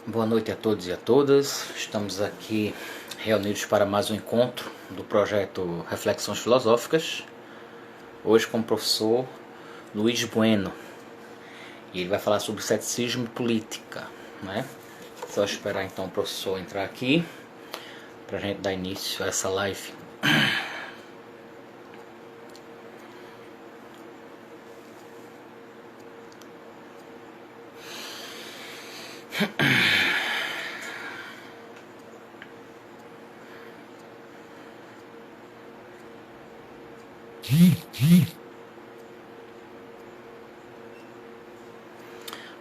Boa noite a todos e a todas. Estamos aqui reunidos para mais um encontro do projeto Reflexões Filosóficas. Hoje com o professor Luiz Bueno. E ele vai falar sobre ceticismo e política, né? Só esperar então o professor entrar aqui para a gente dar início a essa live.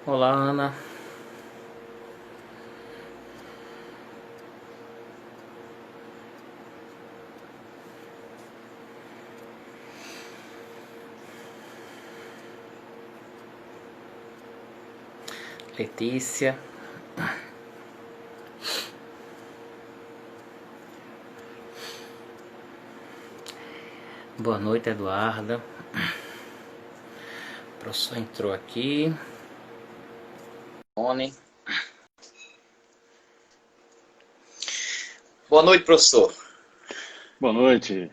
Olá, Ana. Letícia. Boa noite, Eduarda. O professor entrou aqui. Boa noite, professor. Boa noite.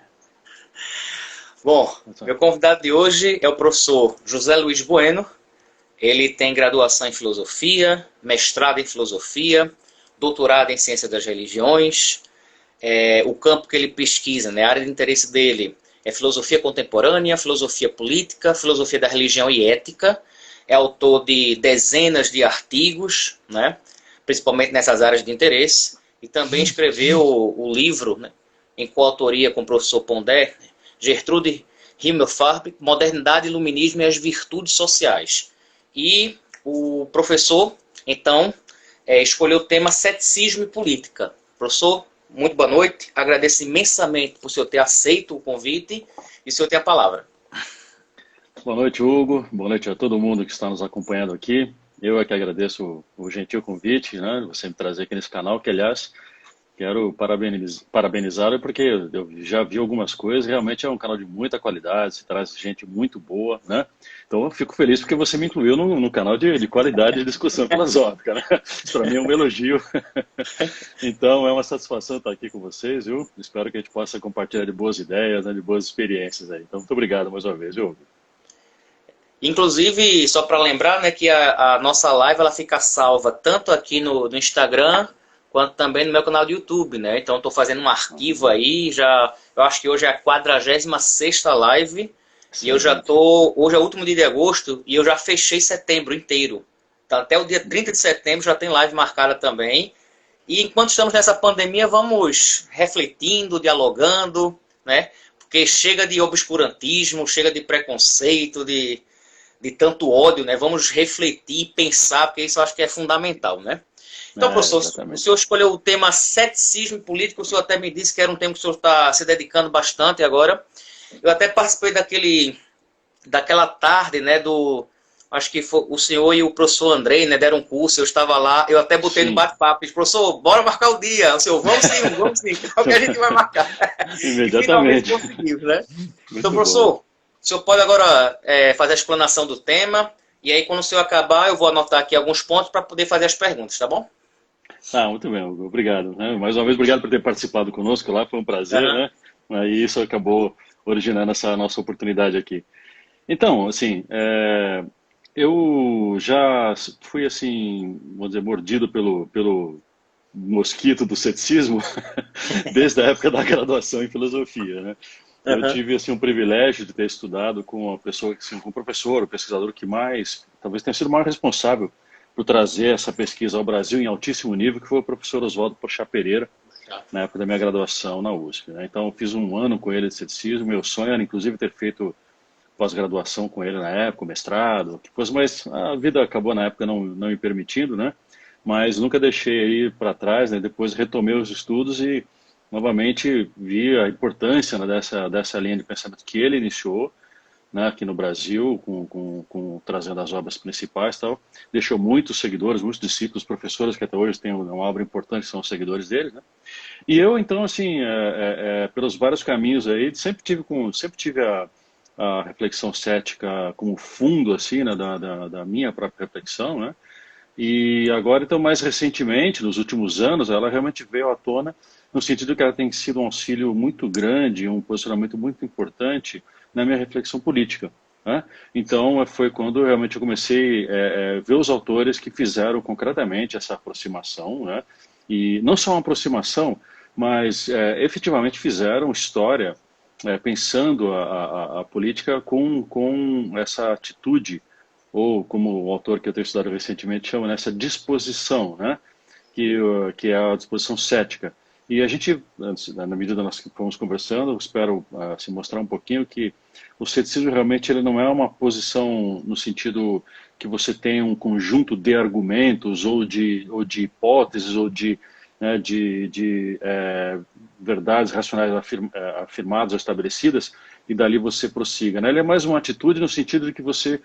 Bom, meu convidado de hoje é o professor José Luiz Bueno. Ele tem graduação em filosofia, mestrado em filosofia, doutorado em ciência das religiões. O campo que ele pesquisa, né, a área de interesse dele é filosofia contemporânea, filosofia política, filosofia da religião e ética. É autor de dezenas de artigos, né, principalmente nessas áreas de interesse. E também escreveu o livro, né, em coautoria com o professor Pondé, Gertrude Himmelfarb, Modernidade, Iluminismo e as Virtudes Sociais. E o professor, então, escolheu o tema ceticismo e política. Professor, muito boa noite. Agradeço imensamente por o senhor ter aceito o convite e o senhor tem a palavra. Boa noite, Hugo. Boa noite a todo mundo que está nos acompanhando aqui. Eu é que agradeço o gentil convite, né? Você me trazer aqui nesse canal, que, aliás, quero parabenizá-lo porque eu já vi algumas coisas. Realmente é um canal de muita qualidade, se traz gente muito boa, né? Então eu fico feliz porque você me incluiu no canal de qualidade de discussão filosófica, né? Para mim é um elogio. Então é uma satisfação estar aqui com vocês, viu? Espero que a gente possa compartilhar de boas ideias, né? De boas experiências aí. Então muito obrigado mais uma vez, viu, Hugo? Inclusive, só para lembrar, né, que a nossa live ela fica salva tanto aqui no Instagram quanto também no meu canal do YouTube, né? Então estou fazendo um arquivo aí, eu acho que hoje é a 46ª live e eu já hoje é o último dia de agosto e eu já fechei setembro inteiro. Então, até o dia 30 de setembro já tem live marcada também. E enquanto estamos nessa pandemia, vamos refletindo, dialogando, né? Porque chega de obscurantismo, chega de preconceito, de tanto ódio, né? Vamos refletir e pensar, porque isso eu acho que é fundamental, né? Então, professor, o Exatamente. senhor escolheu o tema ceticismo político, o senhor até me disse que era um tema que o senhor está se dedicando bastante agora. Eu até participei daquela tarde, né, acho que foi o senhor e o professor Andrei, né, deram um curso, eu estava lá, eu até botei no Sim. bate-papo, disse, professor, bora marcar o dia. O senhor, vamos sim, qual que a gente vai marcar? E finalmente Imediatamente. conseguimos, né? Então, Muito bom. professor, o senhor pode agora fazer a explanação do tema, e aí quando o senhor acabar, eu vou anotar aqui alguns pontos para poder fazer as perguntas, tá bom? Ah, muito bem, Hugo. Obrigado, né? Mais uma vez, obrigado por ter participado conosco lá, foi um prazer, Uhum. né? Aí isso acabou originando essa nossa oportunidade aqui. Então, assim, eu já fui, assim, vamos dizer, mordido pelo mosquito do ceticismo desde a época da graduação em filosofia, né? Eu Uhum. tive, assim, um privilégio de ter estudado com uma pessoa, assim, com um professor, o pesquisador que mais, talvez tenha sido o maior responsável por trazer essa pesquisa ao Brasil em altíssimo nível, que foi o professor Oswaldo Porchat Pereira, na época da minha graduação na USP, né? Então, eu fiz um ano com ele de ceticismo. Meu sonho era, inclusive, ter feito pós-graduação com ele na época, mestrado, depois, mas a vida acabou na época não me permitindo, né? Mas nunca deixei aí para trás, né? Depois retomei os estudos e novamente vi a importância, né, dessa linha de pensamento que ele iniciou, né, aqui no Brasil, trazendo as obras principais e tal. Deixou muitos seguidores, muitos discípulos, professores que até hoje têm uma obra importante, são os seguidores dele, né? E eu, então, assim, pelos vários caminhos aí, sempre tive a reflexão cética como fundo, assim, né, da minha própria reflexão, né? E agora, então, mais recentemente, nos últimos anos, ela realmente veio à tona no sentido que ela tem sido um auxílio muito grande, um posicionamento muito importante na minha reflexão política, né? Então, foi quando realmente eu comecei a ver os autores que fizeram concretamente essa aproximação, né? E não só uma aproximação, mas efetivamente fizeram história pensando a política com essa atitude, ou como o autor que eu tenho estudado recentemente chama, nessa disposição, né? Que é a disposição cética. E a gente, na medida que nós fomos conversando, eu espero se mostrar um pouquinho que o ceticismo realmente ele não é uma posição no sentido que você tem um conjunto de argumentos ou de hipóteses ou de verdades racionais afirmadas ou estabelecidas e dali você prossiga, né? Ele é mais uma atitude no sentido de que você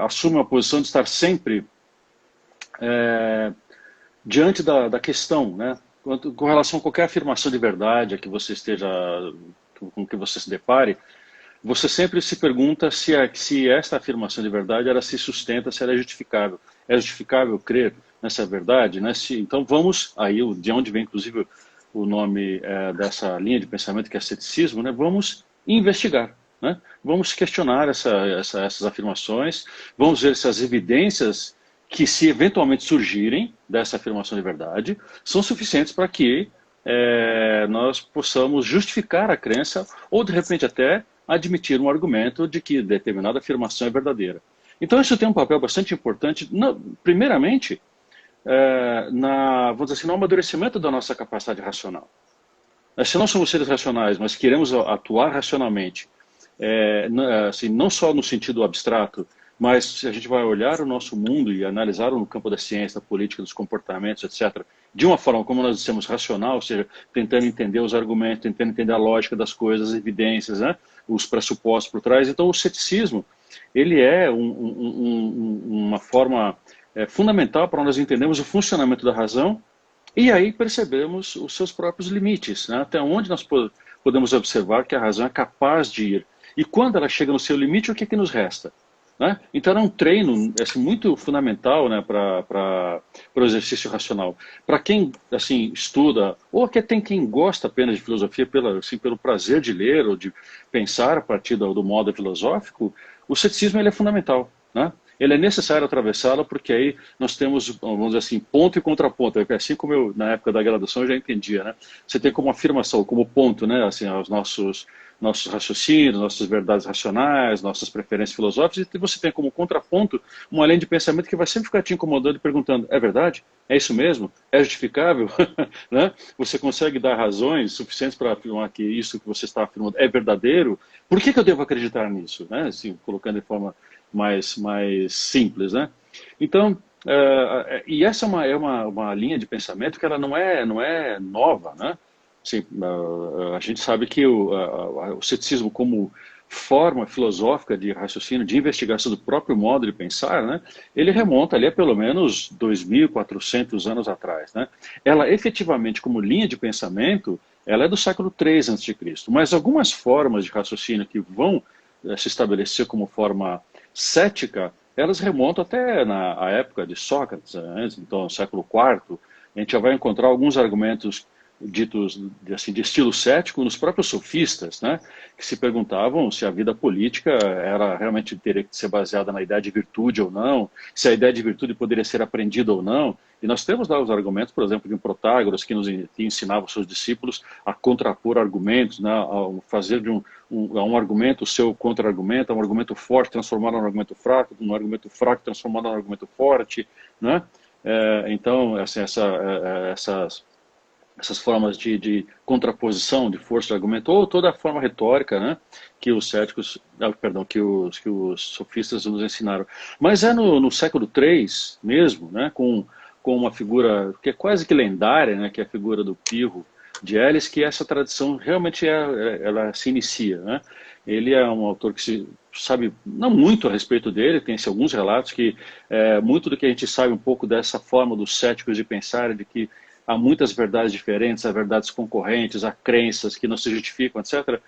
assume uma posição de estar sempre diante da questão, né? Com relação a qualquer afirmação de verdade a que você esteja, com que você se depare, você sempre se pergunta se esta afirmação de verdade ela se sustenta, se ela é justificável. É justificável crer nessa verdade, né? Então vamos, aí de onde vem inclusive o nome dessa linha de pensamento que é ceticismo, né? Vamos investigar, né? Vamos questionar essas afirmações, vamos ver se as evidências que se eventualmente surgirem dessa afirmação de verdade são suficientes para que nós possamos justificar a crença ou de repente até admitir um argumento de que determinada afirmação é verdadeira. Então isso tem um papel bastante importante, primeiramente, vamos dizer assim, no amadurecimento da nossa capacidade racional. Se nós somos seres racionais, mas queremos atuar racionalmente, assim, não só no sentido abstrato, mas se a gente vai olhar o nosso mundo e analisar no campo da ciência, da política, dos comportamentos, etc., de uma forma, como nós dissemos, racional, ou seja, tentando entender os argumentos, tentando entender a lógica das coisas, as evidências, né, os pressupostos por trás. Então, o ceticismo, ele é uma forma fundamental para nós entendermos o funcionamento da razão e aí percebemos os seus próprios limites, né, até onde nós podemos observar que a razão é capaz de ir. E quando ela chega no seu limite, o que nos resta? Né? Então é um treino assim, muito fundamental, né, para o exercício racional. Para quem assim, estuda, ou até tem quem gosta apenas de filosofia pelo prazer de ler ou de pensar a partir do modo filosófico, o ceticismo ele é fundamental. Né? Ele é necessário atravessá-lo porque aí nós temos, vamos dizer assim, ponto e contraponto. Assim como eu, na época da graduação, eu já entendia. Né? Você tem como afirmação, como ponto, né, assim, os nossos raciocínios, nossas verdades racionais, nossas preferências filosóficas, e você tem como contraponto uma linha de pensamento que vai sempre ficar te incomodando e perguntando, é verdade? É isso mesmo? É justificável? Né? Você consegue dar razões suficientes para afirmar que isso que você está afirmando é verdadeiro? Por que eu devo acreditar nisso? Né? Assim, colocando de forma mais simples. Né? Então, e essa é uma linha de pensamento que ela não é nova, né? Sim, a gente sabe que o ceticismo como forma filosófica de raciocínio, de investigação do próprio modo de pensar, né, ele remonta ali a pelo menos 2.400 anos atrás. Né? Ela efetivamente, como linha de pensamento, ela é do século III a.C., mas algumas formas de raciocínio que vão se estabelecer como forma cética, elas remontam até a época de Sócrates, então século IV. A gente já vai encontrar alguns argumentos ditos assim, de estilo cético nos próprios sofistas, né, que se perguntavam se a vida política era realmente teria que ser baseada na ideia de virtude ou não, se a ideia de virtude poderia ser aprendida ou não. E nós temos lá os argumentos, por exemplo, de um Protágoras que ensinava os seus discípulos a contrapor argumentos, né, a fazer de um argumento o seu contra-argumento, um argumento forte transformado num argumento fraco, um argumento fraco transformado num argumento forte, né? Então, assim, essas formas de contraposição, de força de argumento, ou toda a forma retórica, né, que os céticos, que os sofistas nos ensinaram. Mas é no século III mesmo, né, com uma figura que é quase que lendária, né, que é a figura do Pirro de Elis, que essa tradição realmente ela se inicia. Né? Ele é um autor que se sabe não muito a respeito dele, tem alguns relatos que muito do que a gente sabe um pouco dessa forma dos céticos de pensar, de que há muitas verdades diferentes, há verdades concorrentes, há crenças que não se justificam, etc.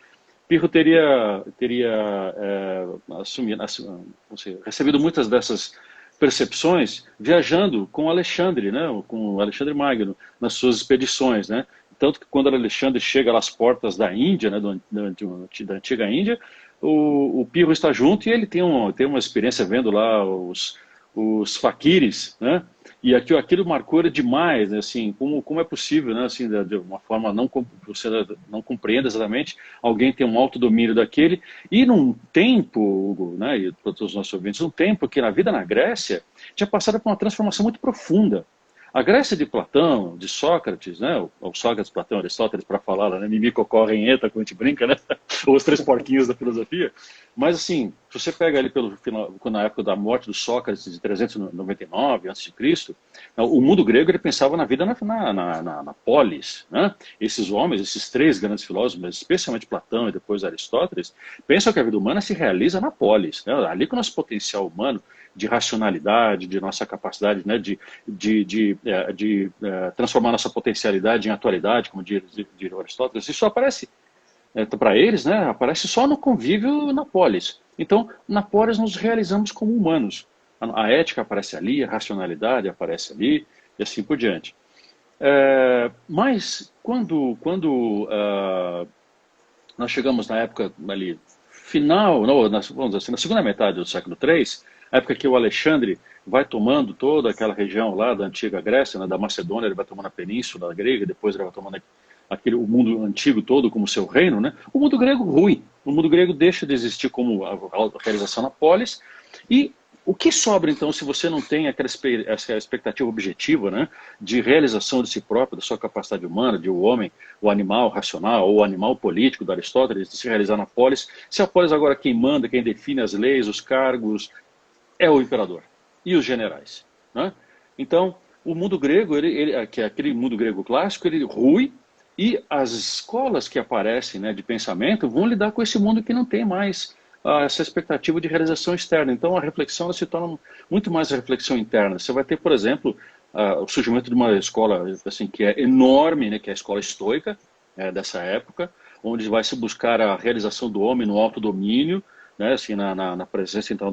Pirro teria recebido muitas dessas percepções viajando com Alexandre, né, com Alexandre Magno, nas suas expedições, né? Tanto que quando Alexandre chega às portas da Índia, né, da antiga Índia, o Pirro está junto e ele tem uma experiência vendo lá os faquires, né? E aquilo marcou ele demais, né? Assim, como é possível, né? Assim, de uma forma você não compreende exatamente, alguém tem um autodomínio daquele, e num tempo, Hugo, né, e para todos os nossos ouvintes, um tempo que na vida na Grécia tinha passado por uma transformação muito profunda. A Grécia de Platão, de Sócrates, né? O Sócrates, Platão, Aristóteles, para falar, né? Mimico, corre, entra, quando a gente brinca, né? Os três porquinhos da filosofia. Mas, assim, se você pega ali pelo final, na época da morte do Sócrates, de 399 a.C., o mundo grego ele pensava na vida na polis, né? Esses homens, esses três grandes filósofos, mas especialmente Platão e depois Aristóteles, pensam que a vida humana se realiza na polis, né? Ali que o nosso potencial humano de racionalidade, de nossa capacidade, né, de transformar nossa potencialidade em atualidade, como diz Aristóteles, isso aparece, para eles, né, aparece só no convívio na polis. Então, na polis nos realizamos como humanos. A ética aparece ali, a racionalidade aparece ali, e assim por diante. Mas, quando nós chegamos na época ali, final, vamos dizer assim, na segunda metade do século III, a época que o Alexandre vai tomando toda aquela região lá da antiga Grécia, né, da Macedônia, ele vai tomando a península grega, depois ele vai tomando o mundo antigo todo como seu reino, né? O mundo grego rui, o mundo grego deixa de existir como a realização na polis, e o que sobra então se você não tem essa expectativa objetiva, né, de realização de si próprio, da sua capacidade humana, de o homem, o animal racional ou o animal político da Aristóteles, de se realizar na polis, se a polis agora quem manda, quem define as leis, os cargos, é o imperador e os generais, né? Então, o mundo grego, que é aquele mundo grego clássico, ele rui, e as escolas que aparecem, né, de pensamento vão lidar com esse mundo que não tem mais essa expectativa de realização externa. Então, a reflexão ela se torna muito mais a reflexão interna. Você vai ter, por exemplo, o surgimento de uma escola assim, que é enorme, né, que é a escola estoica, dessa época, onde vai se buscar a realização do homem no autodomínio, né, assim, na presença então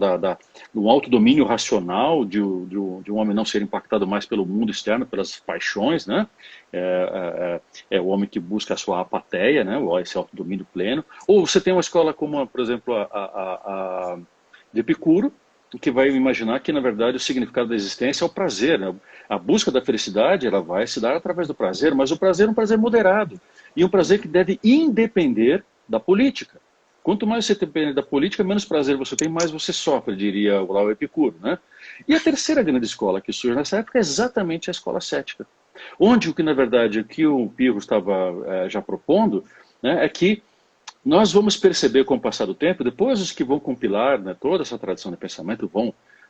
do autodomínio racional de um homem não ser impactado mais pelo mundo externo, pelas paixões, né? É o homem que busca a sua apatheia, né? Esse autodomínio pleno. Ou você tem uma escola como, por exemplo, a de Epicuro, que vai imaginar que, na verdade, o significado da existência é o prazer, né? A busca da felicidade ela vai se dar através do prazer, mas o prazer é um prazer moderado, e um prazer que deve independer da política. Quanto mais você depende da política, menos prazer você tem, mais você sofre, diria o Epicuro, né? E a terceira grande escola que surge nessa época é exatamente a escola cética, onde na verdade, o que o Pirro estava já propondo, né, é que nós vamos perceber com o passar do tempo, depois os que vão compilar, né, toda essa tradição de pensamento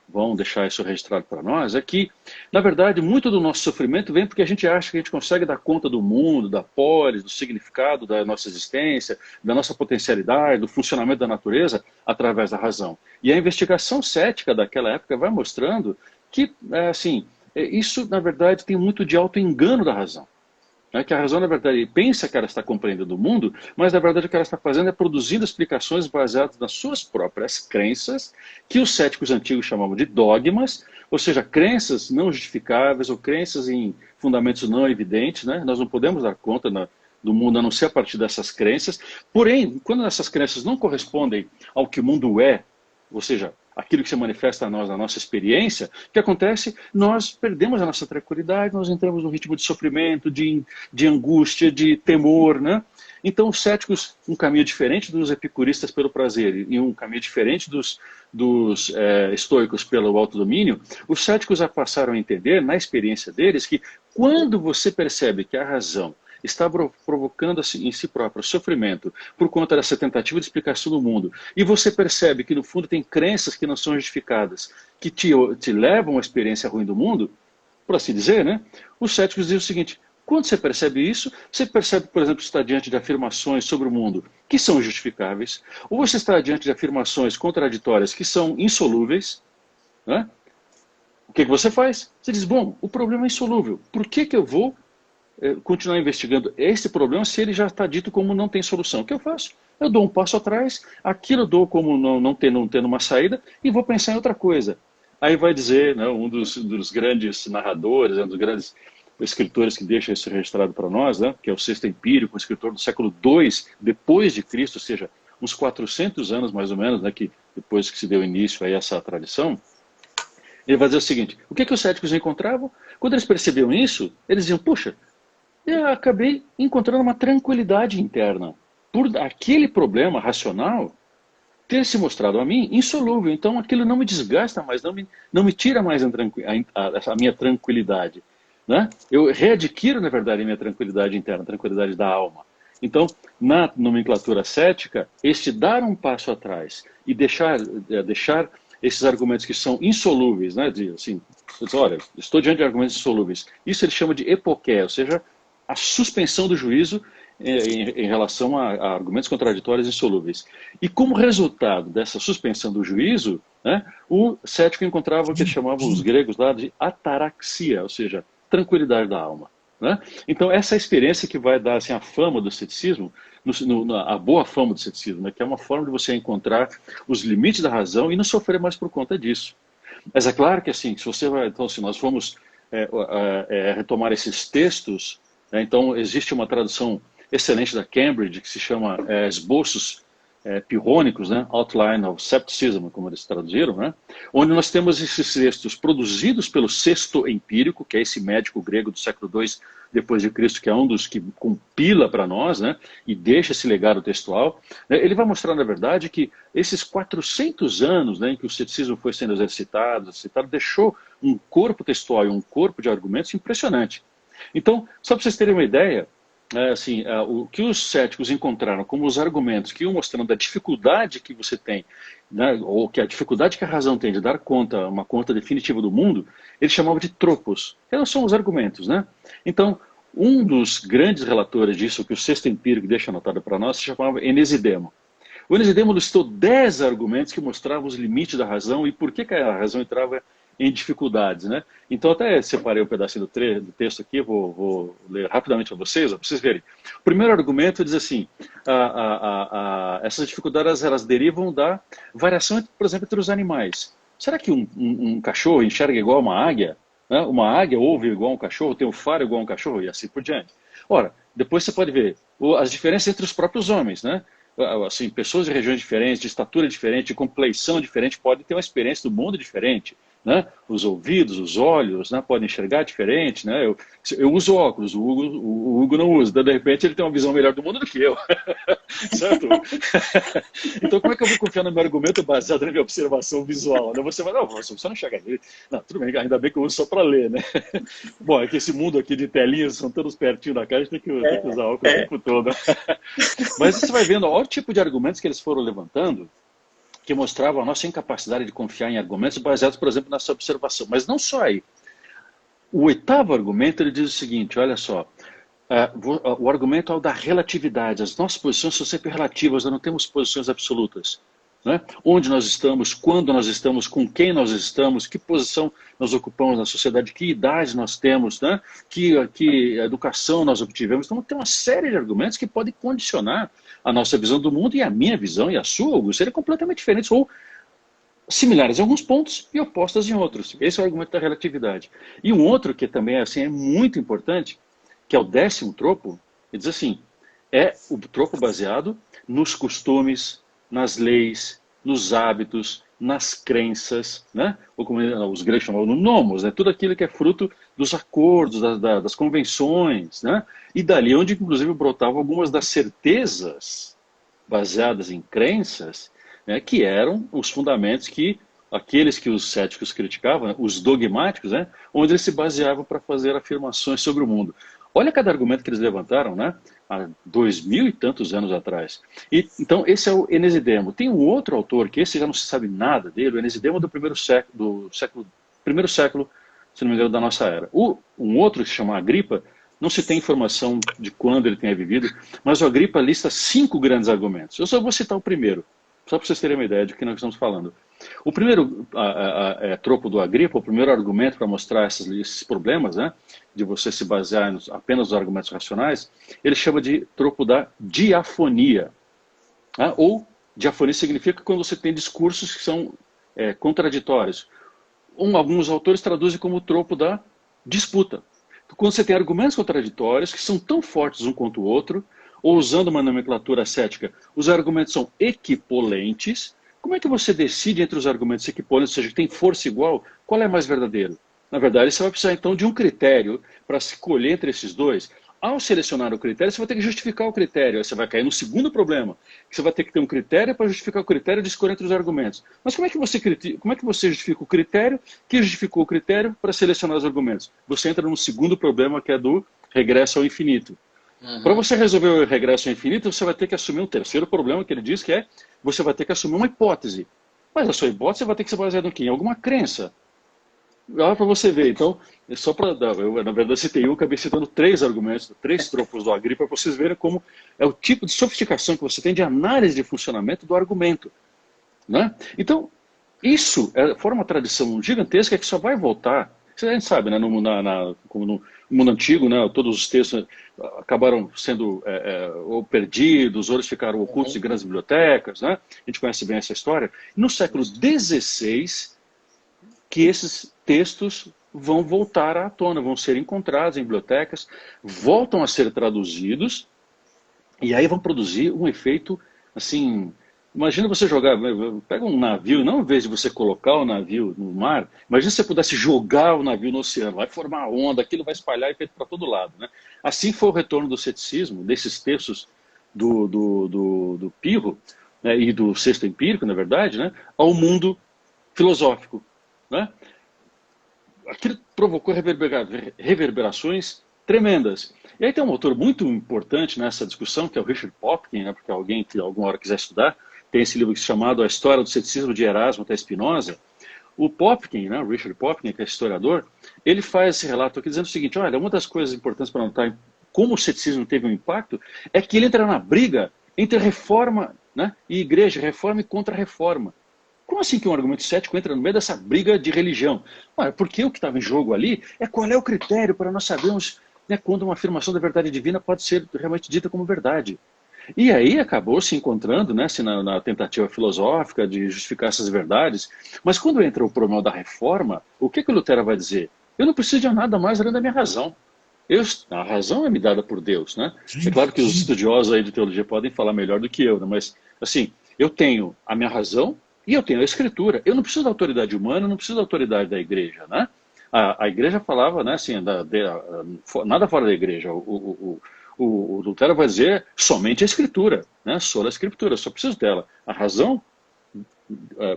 vão deixar isso registrado para nós, é que, na verdade, muito do nosso sofrimento vem porque a gente acha que a gente consegue dar conta do mundo, da polis, do significado da nossa existência, da nossa potencialidade, do funcionamento da natureza, através da razão. E a investigação cética daquela época vai mostrando que, isso, na verdade, tem muito de auto-engano da razão. Que a razão, na verdade, pensa que ela está compreendendo o mundo, mas, na verdade, o que ela está fazendo é produzindo explicações baseadas nas suas próprias crenças, que os céticos antigos chamavam de dogmas, ou seja, crenças não justificáveis ou crenças em fundamentos não evidentes, né? Nós não podemos dar conta do mundo a não ser a partir dessas crenças. Porém, quando essas crenças não correspondem ao que o mundo é, ou seja, aquilo que se manifesta a nós, na nossa experiência, o que acontece? Nós perdemos a nossa tranquilidade, nós entramos num ritmo de sofrimento, de angústia, de temor, né? Então, os céticos, um caminho diferente dos epicuristas pelo prazer e um caminho diferente dos estoicos pelo autodomínio, os céticos passaram a entender, na experiência deles, que quando você percebe que a razão está provocando em si próprio sofrimento por conta dessa tentativa de explicação do mundo, e você percebe que no fundo tem crenças que não são justificadas, que te levam a uma experiência ruim do mundo, por assim dizer, né? Os céticos dizem o seguinte: quando você percebe isso, você percebe, por exemplo, que está diante de afirmações sobre o mundo que são justificáveis, ou você está diante de afirmações contraditórias que são insolúveis, né? O que você faz? Você diz, bom, o problema é insolúvel, por que eu vou continuar investigando esse problema se ele já está dito como não tem solução? O que eu faço? Eu dou um passo atrás, aquilo eu dou como não tendo uma saída e vou pensar em outra coisa. Aí vai dizer, né, um dos grandes narradores, um dos grandes escritores que deixa isso registrado para nós, né, que é o Sexto Empírico, um escritor do século II depois de Cristo, ou seja, uns 400 anos mais ou menos, né, que depois que se deu início a essa tradição. Ele vai dizer o seguinte: o que os céticos encontravam? Quando eles percebiam isso, eles diziam, puxa, eu acabei encontrando uma tranquilidade interna por aquele problema racional ter se mostrado a mim insolúvel. Então aquilo não me desgasta mais, não me tira mais a minha tranquilidade. Né? Eu readquiro, na verdade, a minha tranquilidade interna, a tranquilidade da alma. Então, na nomenclatura cética, este dar um passo atrás e deixar esses argumentos que são insolúveis, né? Assim, olha, estou diante de argumentos insolúveis. Isso ele chama de epoqué, ou seja, a suspensão do juízo em relação a argumentos contraditórios insolúveis. E como resultado dessa suspensão do juízo, né, o cético encontrava o que chamavam os gregos lá de ataraxia, ou seja, tranquilidade da alma. Né? Então essa é a experiência que vai dar assim, a fama do ceticismo, a boa fama do ceticismo, né, que é uma forma de você encontrar os limites da razão e não sofrer mais por conta disso. Mas é claro que assim, se nós formos retomar esses textos, né, então existe uma tradução excelente da Cambridge, que se chama Esboços Pirrônicos, né? Outline of Scepticism, como eles traduziram, né? Onde nós temos esses textos produzidos pelo Sexto Empírico, que é esse médico grego do século II depois de Cristo, que é um dos que compila para nós, né? E deixa esse legado textual. Né? Ele vai mostrar, na verdade, que esses 400 anos, né, em que o ceticismo foi sendo exercitado, deixou um corpo textual e um corpo de argumentos impressionante. Então, só para vocês terem uma ideia, o que os céticos encontraram como os argumentos que iam mostrando a dificuldade que você tem, né, ou que a dificuldade que a razão tem de dar conta, uma conta definitiva do mundo, eles chamavam de tropos. Eles são os argumentos, né? Então, um dos grandes relatores disso, que o Sexto Empírico deixa anotado para nós, se chamava Enesidemo. O Enesidemo listou 10 argumentos que mostravam os limites da razão e por que a razão entrava em dificuldades, né? Então até separei um pedacinho do texto aqui, vou ler rapidamente para vocês verem. O primeiro argumento diz assim: essas dificuldades elas derivam da variação, por exemplo, entre os animais. Será que um cachorro enxerga igual uma águia? Né? Uma águia ouve igual um cachorro, tem um faro igual um cachorro e assim por diante. Ora, depois você pode ver as diferenças entre os próprios homens, né? Assim, pessoas de regiões diferentes, de estatura diferente, de compleição diferente, podem ter uma experiência do mundo diferente. Né? Os ouvidos, os olhos, né? Podem enxergar diferente. Né? Eu uso óculos, o Hugo não usa. Então, de repente, ele tem uma visão melhor do mundo do que eu. Certo? Então, como é que eu vou confiar no meu argumento baseado na minha observação visual? Né? Você vai, não, você não enxerga ele. Não, tudo bem, ainda bem que eu uso só para ler. Né? Bom, é que esse mundo aqui de telinhas são todos pertinho da cara, a gente tem que usar óculos o tempo todo. Mas você vai vendo, olha o tipo de argumentos que eles foram levantando, que mostravam a nossa incapacidade de confiar em argumentos baseados, por exemplo, nessa observação. Mas não só aí. O oitavo argumento, ele diz o seguinte, olha só, o argumento é o da relatividade. As nossas posições são sempre relativas, nós não temos posições absolutas. Né? Onde nós estamos, quando nós estamos, com quem nós estamos, que posição nós ocupamos na sociedade, que idade nós temos, né? que educação nós obtivemos. Então tem uma série de argumentos que podem condicionar a nossa visão do mundo, e a minha visão e a sua, Augusto, seriam completamente diferentes, ou similares em alguns pontos e opostas em outros. Esse é o argumento da relatividade. E um outro que também assim, é muito importante, que é o 10º tropo, ele diz assim, é o tropo baseado nos costumes, nas leis, nos hábitos, nas crenças, né? Ou como os gregos chamavam, no nomos, né? Tudo aquilo que é fruto dos acordos, das convenções, né? E dali onde, inclusive, brotavam algumas das certezas baseadas em crenças, né? Que eram os fundamentos que aqueles que os céticos criticavam, né? Os dogmáticos, né? Onde eles se baseavam para fazer afirmações sobre o mundo. Olha cada argumento que eles levantaram, né? Há 2000 e tantos anos atrás. Então, esse é o Enesidemo. Tem um outro autor, que esse já não se sabe nada dele, o Enesidemo do primeiro século, se não me engano, da nossa era. Um outro que se chama Agripa, não se tem informação de quando ele tenha vivido, mas o Agripa lista 5 grandes argumentos. Eu só vou citar o primeiro, só para vocês terem uma ideia de que nós estamos falando. O primeiro tropo do Agripa, o primeiro argumento para mostrar esses problemas, né, de você se basear apenas nos argumentos racionais, ele chama de tropo da diafonia. Né? Ou diafonia significa quando você tem discursos que são contraditórios. alguns autores traduzem como o tropo da disputa. Quando você tem argumentos contraditórios que são tão fortes um quanto o outro, ou usando uma nomenclatura cética, os argumentos são equipolentes, como é que você decide entre os argumentos equipolentes, ou seja, que tem força igual, qual é mais verdadeiro? Na verdade, você vai precisar então de um critério para se escolher entre esses dois. Ao selecionar o critério, você vai ter que justificar o critério. Aí você vai cair no segundo problema, que você vai ter que ter um critério para justificar o critério de escolha entre os argumentos. Mas como é que você justifica o critério que justificou o critério para selecionar os argumentos? Você entra no segundo problema, que é do regresso ao infinito. Para você resolver o regresso ao infinito, você vai ter que assumir um terceiro problema, que ele diz que é, você vai ter que assumir uma hipótese. Mas a sua hipótese vai ter que ser baseada em quê? Em alguma crença. Olha para você ver, então, só para dar, eu na verdade citei acabei citando 3 argumentos, 3 tropos do Agripa, para vocês verem como é o tipo de sofisticação que você tem de análise de funcionamento do argumento. Né? Então, isso forma uma tradição gigantesca que só vai voltar, a gente sabe, né, como no mundo antigo, né, todos os textos acabaram sendo ou perdidos, ou eles ficaram ocultos em grandes bibliotecas, né? A gente conhece bem essa história. No século XVI, que esses textos vão voltar à tona, vão ser encontrados em bibliotecas, voltam a ser traduzidos, e aí vão produzir um efeito, assim, imagina você jogar, pega um navio, não em vez de você colocar o navio no mar, imagina se você pudesse jogar o navio no oceano, vai formar onda, aquilo vai espalhar efeito para todo lado. Né? Assim foi o retorno do ceticismo, desses textos do Pirro, né, e do Sexto Empírico, na verdade, né, ao mundo filosófico. Né? Aquilo provocou reverberações tremendas. E aí tem um autor muito importante nessa discussão, que é o Richard Popkin, né, porque alguém que alguma hora quiser estudar, tem esse livro chamado A História do Ceticismo de Erasmo até Spinoza. O Popkin, né, o Richard Popkin, que é historiador, ele faz esse relato aqui dizendo o seguinte, olha, uma das coisas importantes para notar como o ceticismo teve um impacto é que ele entra na briga entre reforma, né, e igreja, reforma e contra-reforma. Como assim que um argumento cético entra no meio dessa briga de religião? Olha, porque o que estava em jogo ali é qual é o critério para nós sabermos, né, quando uma afirmação da verdade divina pode ser realmente dita como verdade. E aí acabou se encontrando, né, assim, na tentativa filosófica de justificar essas verdades. Mas quando entra o problema da reforma, o que o Lutero vai dizer? Eu não preciso de nada mais além da minha razão. A razão é me dada por Deus. Né? É claro que os estudiosos aí de teologia podem falar melhor do que eu, né? Mas assim, eu tenho a minha razão, e eu tenho a Escritura. Eu não preciso da autoridade humana, eu não preciso da autoridade da igreja. Né? A igreja falava, né, assim, nada fora da igreja. O Lutero vai dizer somente a Escritura, né? Sola a Escritura, eu só preciso dela. A razão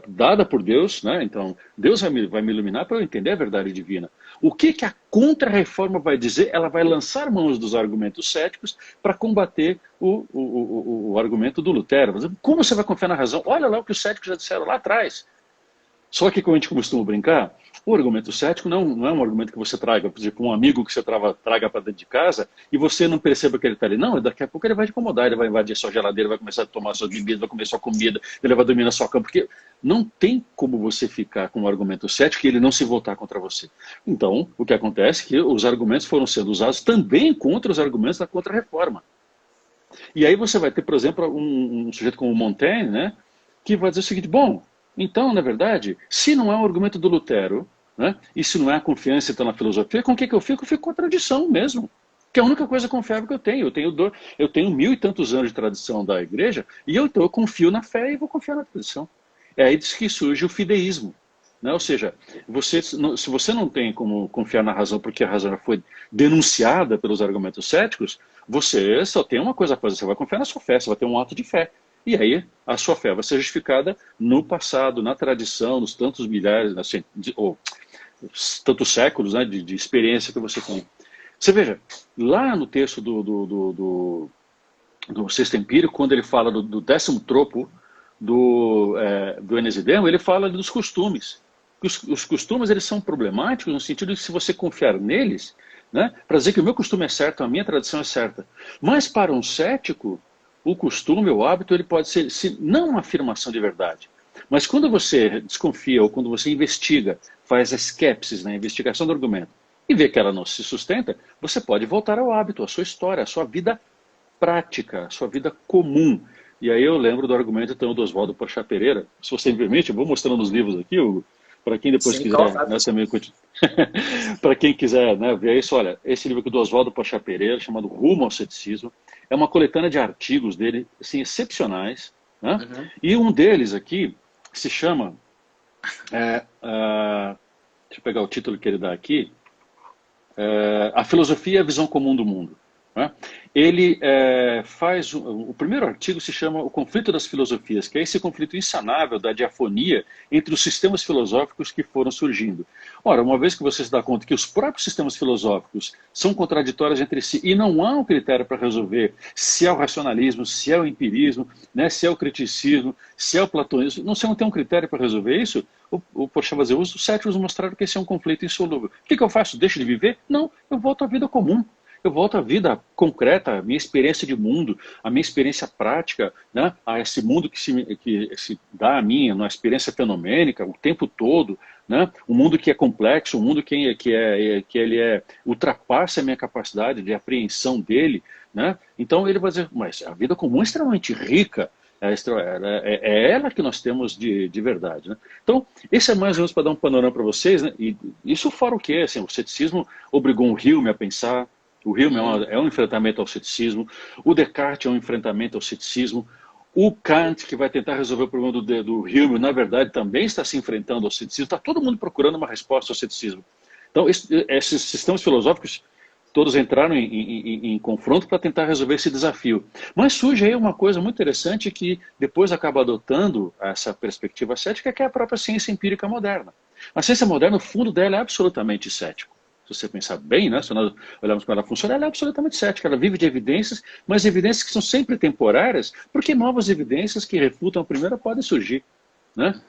dada por Deus, né? Então Deus vai me iluminar para eu entender a verdade divina. O que a contra-reforma vai dizer? Ela vai lançar mãos dos argumentos céticos para combater o argumento do Lutero. Como você vai confiar na razão? Olha lá o que os céticos já disseram lá atrás. Só que, como a gente costuma brincar, o argumento cético não é um argumento que você traga, por exemplo, um amigo que você traga para dentro de casa e você não perceba que ele está ali. Não, daqui a pouco ele vai te incomodar, ele vai invadir a sua geladeira, vai começar a tomar suas bebidas, vai comer sua comida, ele vai dormir na sua cama, porque não tem como você ficar com um argumento cético e ele não se voltar contra você. Então, o que acontece é que os argumentos foram sendo usados também contra os argumentos da contra-reforma. E aí você vai ter, por exemplo, um sujeito como Montaigne, né, que vai dizer o seguinte, bom, então, na verdade, se não é um argumento do Lutero, né, e se não é a confiança então, na filosofia, com o que eu fico? Eu fico com a tradição mesmo. Que é a única coisa confiável que eu tenho. Eu tenho 1000 e tantos anos de tradição da igreja, e então eu confio na fé e vou confiar na tradição. É aí que surge o fideísmo. Né? Ou seja, se você não tem como confiar na razão porque a razão já foi denunciada pelos argumentos céticos, você só tem uma coisa a fazer, você vai confiar na sua fé, você vai ter um ato de fé. E aí a sua fé vai ser justificada no passado, na tradição, nos tantos milhares, assim, ou tantos séculos, né, de experiência que você tem. Você veja, lá no texto do Sexto Empírico, quando ele fala do 10º tropo do Enesidemo, ele fala dos costumes. Os costumes eles são problemáticos no sentido de que se você confiar neles, né, para dizer que o meu costume é certo, a minha tradição é certa. Mas para um cético, o costume, o hábito, ele pode ser, se não uma afirmação de verdade, mas quando você desconfia ou quando você investiga, faz a skepsis, né, a investigação do argumento, e vê que ela não se sustenta, você pode voltar ao hábito, à sua história, à sua vida prática, à sua vida comum. E aí eu lembro do argumento então, do Oswaldo Porchat Pereira, se você me permite, eu vou mostrando nos livros aqui, Para quem depois Sim, quiser, né, também para quem quiser, né, ver isso, olha, esse livro aqui do Oswaldo Porchat Pereira, chamado Rumo ao Ceticismo, é uma coletânea de artigos dele, assim, excepcionais, né? Uhum. E um deles aqui se chama, deixa eu pegar o título que ele dá aqui, A Filosofia e a Visão Comum do Mundo. Né? Ele faz, o primeiro artigo se chama O Conflito das Filosofias, que é esse conflito insanável da diafonia entre os sistemas filosóficos que foram surgindo. Ora, uma vez que você se dá conta que os próprios sistemas filosóficos são contraditórios entre si e não há um critério para resolver se é o racionalismo, se é o empirismo, né, se é o criticismo, se é o platonismo, não se não tem um critério para resolver isso, o Porchat vai dizer, os céticos mostraram que esse é um conflito insolúvel. O que eu faço? Deixo de viver? Não, eu volto à vida comum. Eu volto à vida concreta, a minha experiência de mundo, a minha experiência prática, né? A esse mundo que se dá a mim, uma experiência fenomênica, o tempo todo, né? Um mundo que é complexo, um mundo que ele ultrapassa a minha capacidade de apreensão dele, né? Então ele vai dizer, mas a vida comum é extremamente rica, é ela que nós temos de verdade. Né? Então, esse é mais ou menos para dar um panorama para vocês, né? E isso fora o quê? Assim, o ceticismo obrigou o Hume a pensar. O Hume é um enfrentamento ao ceticismo, o Descartes é um enfrentamento ao ceticismo, o Kant, que vai tentar resolver o problema do Hume, na verdade também está se enfrentando ao ceticismo, está todo mundo procurando uma resposta ao ceticismo. Então, esses sistemas filosóficos, todos entraram em confronto para tentar resolver esse desafio. Mas surge aí uma coisa muito interessante que depois acaba adotando essa perspectiva cética, que é a própria ciência empírica moderna. A ciência moderna, o fundo dela é absolutamente cético. Se você pensar bem, né, se nós olharmos como ela funciona, ela é absolutamente cética. Ela vive de evidências, mas evidências que são sempre temporárias, porque novas evidências que refutam a primeira podem surgir. Né?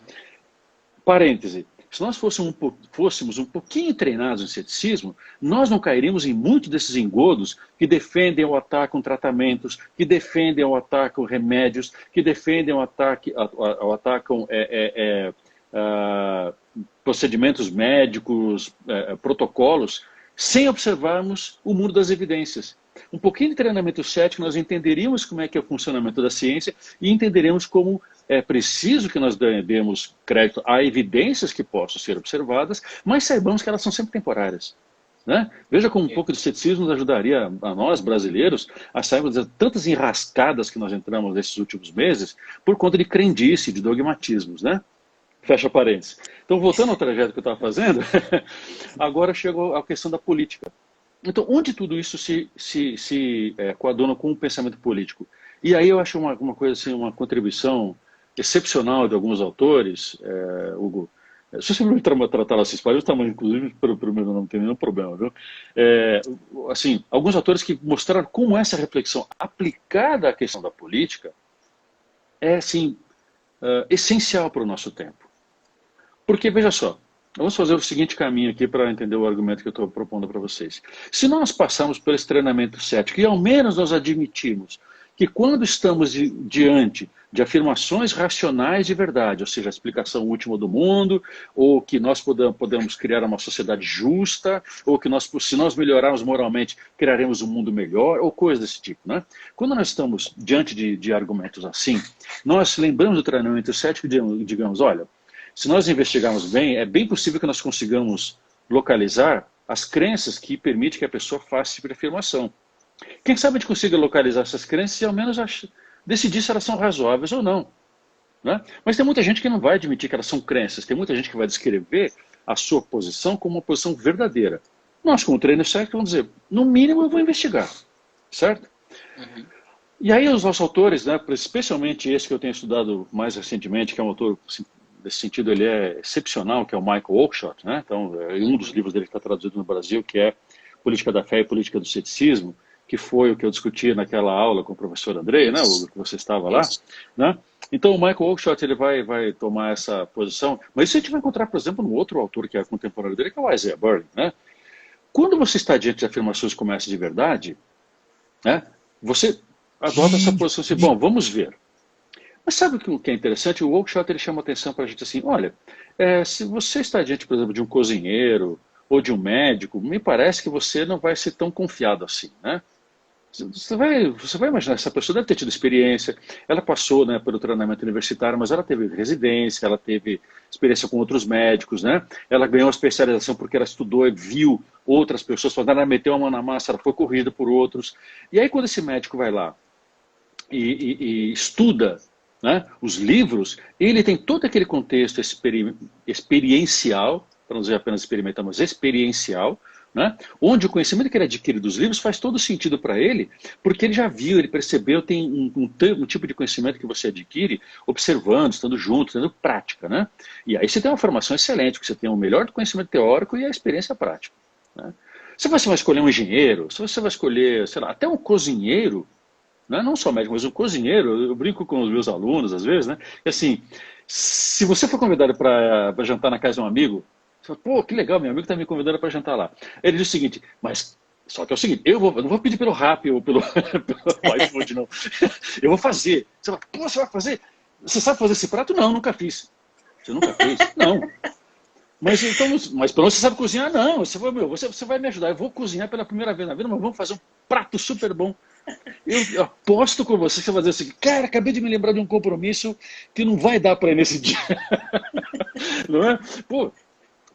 Parêntese. Se nós fôssemos um pouquinho treinados em ceticismo, nós não cairíamos em muitos desses engodos que defendem ou atacam tratamentos, que defendem ou atacam remédios, que defendem ou atacam procedimentos médicos, protocolos, sem observarmos o mundo das evidências. Um pouquinho de treinamento cético, nós entenderíamos como é que é o funcionamento da ciência e entenderíamos como é preciso que nós demos crédito a evidências que possam ser observadas, mas saibamos que elas são sempre temporárias. Né? Veja como um pouco de ceticismo nos ajudaria a nós, brasileiros, a sairmos de tantas enrascadas que nós entramos nesses últimos meses por conta de crendice, de dogmatismos, né? Fecha parênteses. Então, voltando ao trajeto que eu estava fazendo, agora chegou a questão da política. Então, onde tudo isso se coaduna com o pensamento político? E aí eu acho uma coisa assim, uma contribuição excepcional de alguns autores, Hugo. Se você me tratar assim, o tamanho, inclusive, pelo meu não tem nenhum problema, viu? Assim, alguns autores que mostraram como essa reflexão aplicada à questão da política é, assim, essencial para o nosso tempo. Porque, veja só, vamos fazer o seguinte caminho aqui para entender o argumento que eu estou propondo para vocês. Se nós passarmos por esse treinamento cético e ao menos nós admitirmos que quando estamos diante de afirmações racionais de verdade, ou seja, a explicação última do mundo, ou que nós podemos criar uma sociedade justa, ou que se nós melhorarmos moralmente, criaremos um mundo melhor, ou coisas desse tipo. Né? Quando nós estamos diante de argumentos assim, nós lembramos do treinamento cético e digamos, olha, se nós investigarmos bem, é bem possível que nós consigamos localizar as crenças que permitem que a pessoa faça esse tipo de afirmação. Quem sabe a gente consiga localizar essas crenças e ao menos decidir se elas são razoáveis ou não. Né? Mas tem muita gente que não vai admitir que elas são crenças, tem muita gente que vai descrever a sua posição como uma posição verdadeira. Nós, como treino cético, vamos dizer, no mínimo eu vou investigar, certo? Uhum. E aí os nossos autores, né, especialmente esse que eu tenho estudado mais recentemente, que é um autor... Assim, nesse sentido, ele é excepcional, que é o Michael Oakeshott, né? Então, um dos livros dele que está traduzido no Brasil, que é Política da Fé e Política do Ceticismo, que foi o que eu discuti naquela aula com o professor Andrei, né? O que você estava lá, né? Então, o Michael Oakeshott, ele vai tomar essa posição, mas isso a gente vai encontrar, por exemplo, no outro autor que é contemporâneo dele, que é o Isaiah Berlin, né? Quando você está diante de afirmações como essa de verdade, né? Você adota essa posição assim, bom, vamos ver. Mas sabe o que é interessante? O Oakeshott ele chama atenção para a gente assim, olha, se você está diante, por exemplo, de um cozinheiro ou de um médico, me parece que você não vai ser tão confiado assim, né? Você vai imaginar, essa pessoa deve ter tido experiência, ela passou, né, pelo treinamento universitário, mas ela teve residência, ela teve experiência com outros médicos, né? Ela ganhou uma especialização porque ela estudou e viu outras pessoas fazendo, ela meteu a mão na massa, ela foi corrida por outros. E aí quando esse médico vai lá e estuda, né, os livros, ele tem todo aquele contexto experiencial, para não dizer apenas experimental, mas experiencial, né, onde o conhecimento que ele adquire dos livros faz todo sentido para ele, porque ele já viu, ele percebeu, tem um tipo de conhecimento que você adquire observando, estando junto, tendo prática. Né? E aí você tem uma formação excelente, porque você tem o melhor do conhecimento teórico e a experiência prática. Né? Se você vai escolher um engenheiro, se você vai escolher, sei lá, até um cozinheiro, não só médico, mas um cozinheiro, eu brinco com os meus alunos às vezes, né? E assim, se você for convidado para jantar na casa de um amigo, você fala, pô, que legal, meu amigo está me convidando para jantar lá. Ele diz o seguinte, mas só que é o seguinte, eu não vou pedir pelo Rappi ou pelo iFood, não. Eu vou fazer. Você fala, pô, você vai fazer? Você sabe fazer esse prato? Não, nunca fiz. Você nunca fez? Não. Mas então, mas pelo menos você sabe cozinhar? Não, você vai me ajudar. Eu vou cozinhar pela primeira vez na vida, mas vamos fazer um prato super bom. Eu aposto com você que você vai dizer assim, cara, acabei de me lembrar de um compromisso que não vai dar para ir nesse dia. Não é? Pô,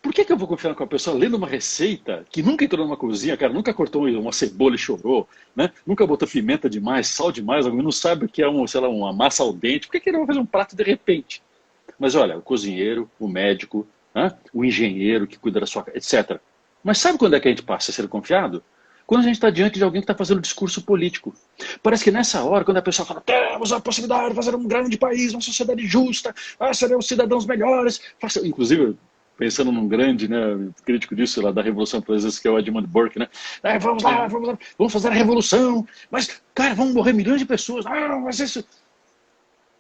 por que eu vou confiar com a pessoa lendo uma receita que nunca entrou numa cozinha, cara, nunca cortou uma cebola e chorou, né? Nunca botou pimenta demais, sal demais, não sabe o que é sei lá, uma massa al dente, por que ele vai fazer um prato de repente? Mas olha, o cozinheiro, o médico, né? O engenheiro que cuida da sua casa, etc. Mas sabe quando é que a gente passa a ser confiado? Quando a gente está diante de alguém que está fazendo discurso político. Parece que nessa hora, quando a pessoa fala, temos a possibilidade de fazer um grande país, uma sociedade justa, seremos cidadãos melhores. Inclusive, pensando num grande, né, crítico disso, lá da Revolução Francesa, que é o Edmund Burke, né? Vamos lá, vamos fazer a revolução, mas, cara, vão morrer milhões de pessoas. Mas isso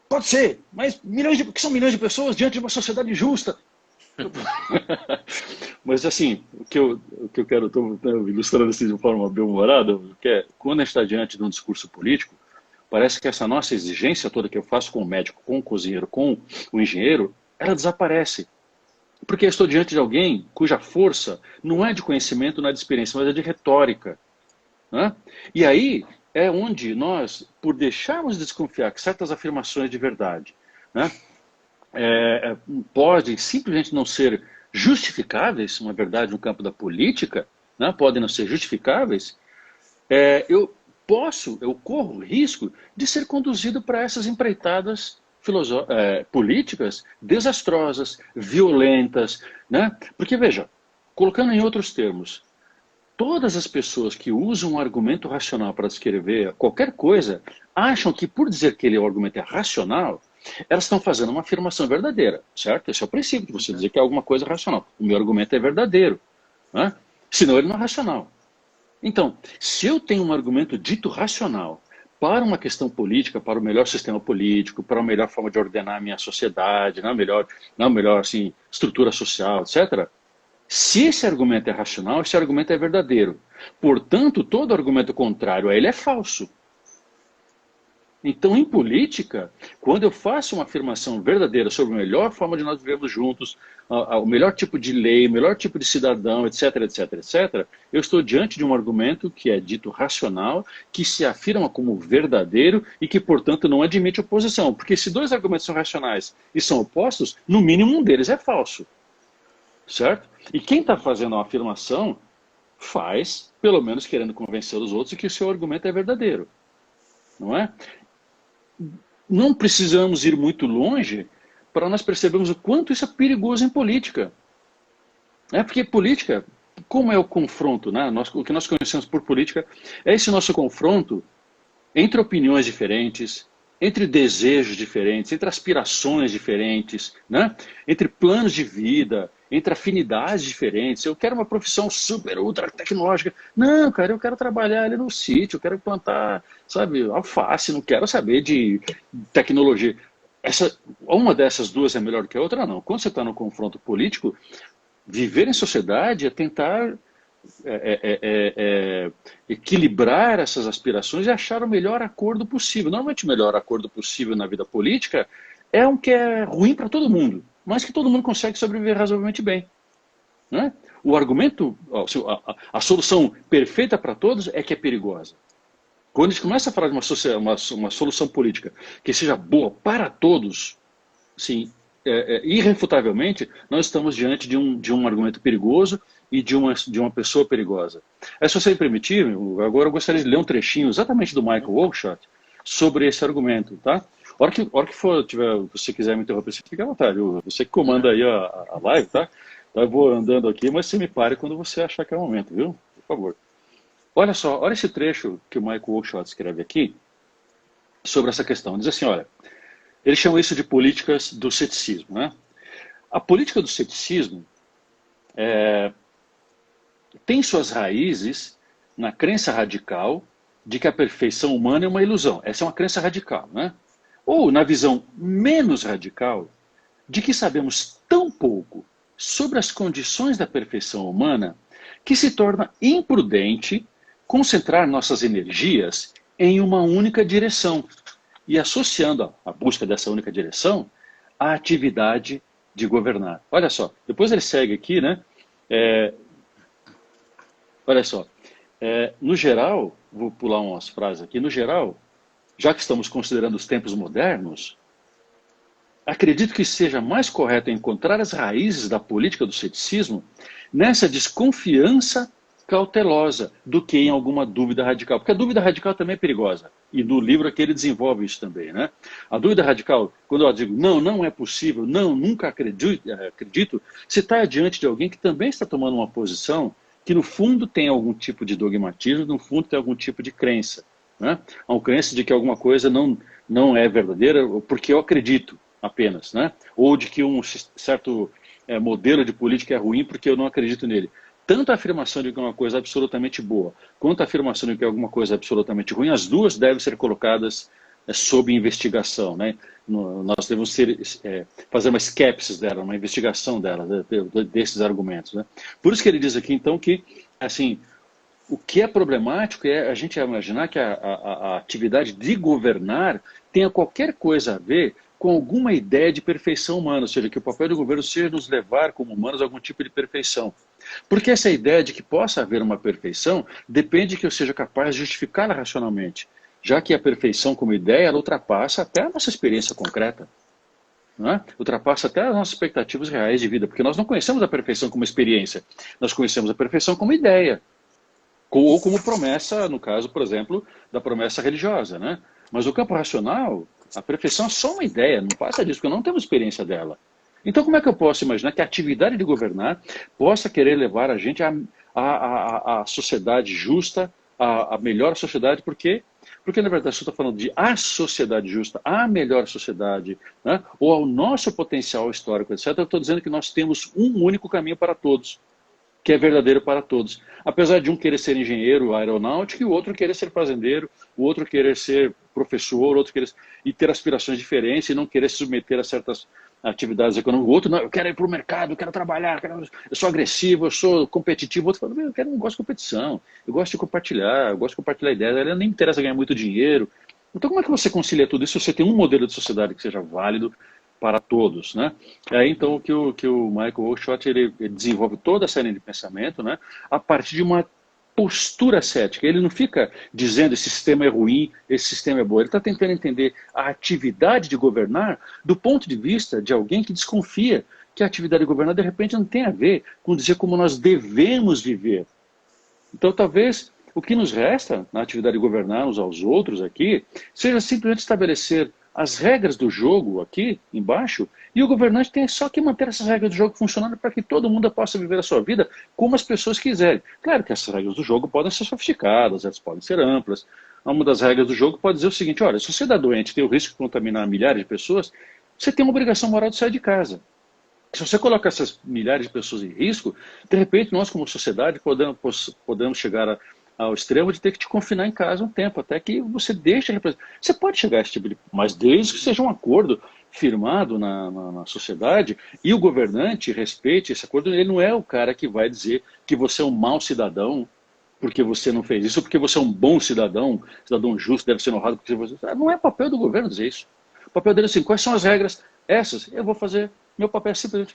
pode ser, mas o que são milhões de pessoas diante de uma sociedade justa? Mas assim, o que eu quero, estou ilustrando assim de uma forma bem-humorada, que é, quando a gente está diante de um discurso político, parece que essa nossa exigência toda que eu faço com o médico, com o cozinheiro, com o engenheiro, ela desaparece. Porque eu estou diante de alguém cuja força não é de conhecimento, não é de experiência, mas é de retórica. Né? E aí é onde nós, por deixarmos de desconfiar que certas afirmações de verdade, né, podem simplesmente não ser justificáveis, uma verdade no campo da política, né, podem não ser justificáveis, eu corro o risco de ser conduzido para essas empreitadas políticas desastrosas, violentas, né? Porque, veja, colocando em outros termos, todas as pessoas que usam um argumento racional para descrever qualquer coisa, acham que por dizer que o argumento é racional, elas estão fazendo uma afirmação verdadeira, certo? Esse é o princípio de você dizer que é alguma coisa racional. O meu argumento é verdadeiro, né? Senão ele não é racional. Então, se eu tenho um argumento dito racional para uma questão política, para o melhor sistema político, para a melhor forma de ordenar a minha sociedade, na melhor assim, estrutura social, etc., se esse argumento é racional, esse argumento é verdadeiro. Portanto, todo argumento contrário a ele é falso. Então, em política, quando eu faço uma afirmação verdadeira sobre a melhor forma de nós vivermos juntos, o melhor tipo de lei, o melhor tipo de cidadão, etc., etc., etc., eu estou diante de um argumento que é dito racional, que se afirma como verdadeiro e que, portanto, não admite oposição. Porque se dois argumentos são racionais e são opostos, no mínimo um deles é falso. Certo? E quem está fazendo a afirmação faz, pelo menos querendo convencer os outros de que o seu argumento é verdadeiro. Não é? Não precisamos ir muito longe para nós percebermos o quanto isso é perigoso em política. Porque política, como é o confronto, né? O que nós conhecemos por política é esse nosso confronto entre opiniões diferentes, entre desejos diferentes, entre aspirações diferentes, né? Entre planos de vida, entre afinidades diferentes. Eu quero uma profissão super, ultra tecnológica. Não, cara, eu quero trabalhar ali no sítio, eu quero plantar, sabe, alface, não quero saber de tecnologia. Uma dessas duas é melhor que a outra? Não. Quando você está no confronto político, viver em sociedade é tentar equilibrar essas aspirações e achar o melhor acordo possível. Normalmente o melhor acordo possível na vida política é um que é ruim para todo mundo, mas que todo mundo consegue sobreviver razoavelmente bem. Né? O argumento, a solução perfeita para todos é que é perigosa. Quando a gente começa a falar de uma solução política que seja boa para todos, sim, irrefutavelmente, nós estamos diante de um argumento perigoso e de uma pessoa perigosa. Se você me permitir, agora eu gostaria de ler um trechinho exatamente do Michael Oakeshott sobre esse argumento, tá? A hora que você quiser me interromper, você fica à vontade. Você que comanda aí a live, tá? Eu vou andando aqui, mas você me pare quando você achar que é o momento, viu? Por favor. Olha só, olha esse trecho que o Michael Oakeshott escreve aqui sobre essa questão. Diz assim, olha, ele chama isso de políticas do ceticismo, né? A política do ceticismo tem suas raízes na crença radical de que a perfeição humana é uma ilusão. Essa é uma crença radical, né? Ou na visão menos radical de que sabemos tão pouco sobre as condições da perfeição humana que se torna imprudente concentrar nossas energias em uma única direção e associando a busca dessa única direção à atividade de governar. Olha só, depois ele segue aqui, né? Olha só, no geral, vou pular umas frases aqui, no geral, já que estamos considerando os tempos modernos, acredito que seja mais correto encontrar as raízes da política do ceticismo nessa desconfiança cautelosa do que em alguma dúvida radical. Porque a dúvida radical também é perigosa. E no livro aqui ele desenvolve isso também, né? A dúvida radical, quando eu digo não é possível, nunca acredito, se está diante de alguém que também está tomando uma posição que no fundo tem algum tipo de dogmatismo, no fundo tem algum tipo de crença, né? Uma crença de que alguma coisa não é verdadeira porque eu acredito apenas, né? Ou de que um certo modelo de política é ruim porque eu não acredito nele. Tanto a afirmação de que uma coisa é absolutamente boa, quanto a afirmação de que alguma coisa é absolutamente ruim, as duas devem ser colocadas sob investigação, né? Nós devemos fazer uma skepsis dela, uma investigação dela, desses argumentos, né? Por isso que ele diz aqui, então, que assim, o que é problemático é a gente imaginar que a atividade de governar tenha qualquer coisa a ver com alguma ideia de perfeição humana, ou seja, que o papel do governo seja nos levar como humanos a algum tipo de perfeição. Porque essa ideia de que possa haver uma perfeição depende de que eu seja capaz de justificá-la racionalmente, já que a perfeição como ideia ela ultrapassa até a nossa experiência concreta, não é? Ultrapassa até as nossas expectativas reais de vida, porque nós não conhecemos a perfeição como experiência, nós conhecemos a perfeição como ideia, ou como promessa, no caso, por exemplo, da promessa religiosa, né? Mas o campo racional, a perfeição é só uma ideia, não passa disso, porque não temos experiência dela. Então, como é que eu posso imaginar que a atividade de governar possa querer levar a gente à sociedade justa, à melhor sociedade? Por quê? Porque, na verdade, você está falando de a sociedade justa, a melhor sociedade, né? Ou ao nosso potencial histórico, etc. Eu estou dizendo que nós temos um único caminho para todos, que é verdadeiro para todos. Apesar de um querer ser engenheiro aeronáutico e o outro querer ser fazendeiro, o outro querer ser professor, o outro querer e ter aspirações diferentes e não querer se submeter a certas atividades econômicas. O outro, não, eu quero ir para o mercado, eu quero trabalhar, eu sou agressivo, eu sou competitivo. O outro fala, eu não gosto de competição, eu gosto de compartilhar ideias, ela nem me interessa ganhar muito dinheiro. Então como é que você concilia tudo isso se você tem um modelo de sociedade que seja válido para todos, né? Aí então que o Michael Oakeshott ele desenvolve toda essa linha de pensamento, né? A partir de uma postura cética. Ele não fica dizendo esse sistema é ruim, esse sistema é bom. Ele está tentando entender a atividade de governar do ponto de vista de alguém que desconfia que a atividade de governar de repente não tem a ver com dizer como nós devemos viver. Então talvez o que nos resta na atividade de governar uns aos outros aqui seja simplesmente estabelecer as regras do jogo aqui embaixo, e o governante tem só que manter essas regras do jogo funcionando para que todo mundo possa viver a sua vida como as pessoas quiserem. Claro que essas regras do jogo podem ser sofisticadas, elas podem ser amplas. Uma das regras do jogo pode dizer o seguinte, olha, se você dá doente e tem o risco de contaminar milhares de pessoas, você tem uma obrigação moral de sair de casa. Se você coloca essas milhares de pessoas em risco, de repente nós como sociedade podemos chegar ao extremo de ter que te confinar em casa um tempo, até que você deixe... Você pode chegar a esse tipo de... Mas desde que seja um acordo firmado na sociedade e o governante respeite esse acordo, ele não é o cara que vai dizer que você é um mau cidadão porque você não fez isso, ou porque você é um bom cidadão justo, deve ser honrado porque você... Não é papel do governo dizer isso. O papel dele é assim, quais são as regras? Essas, eu vou fazer... Meu papel é simplesmente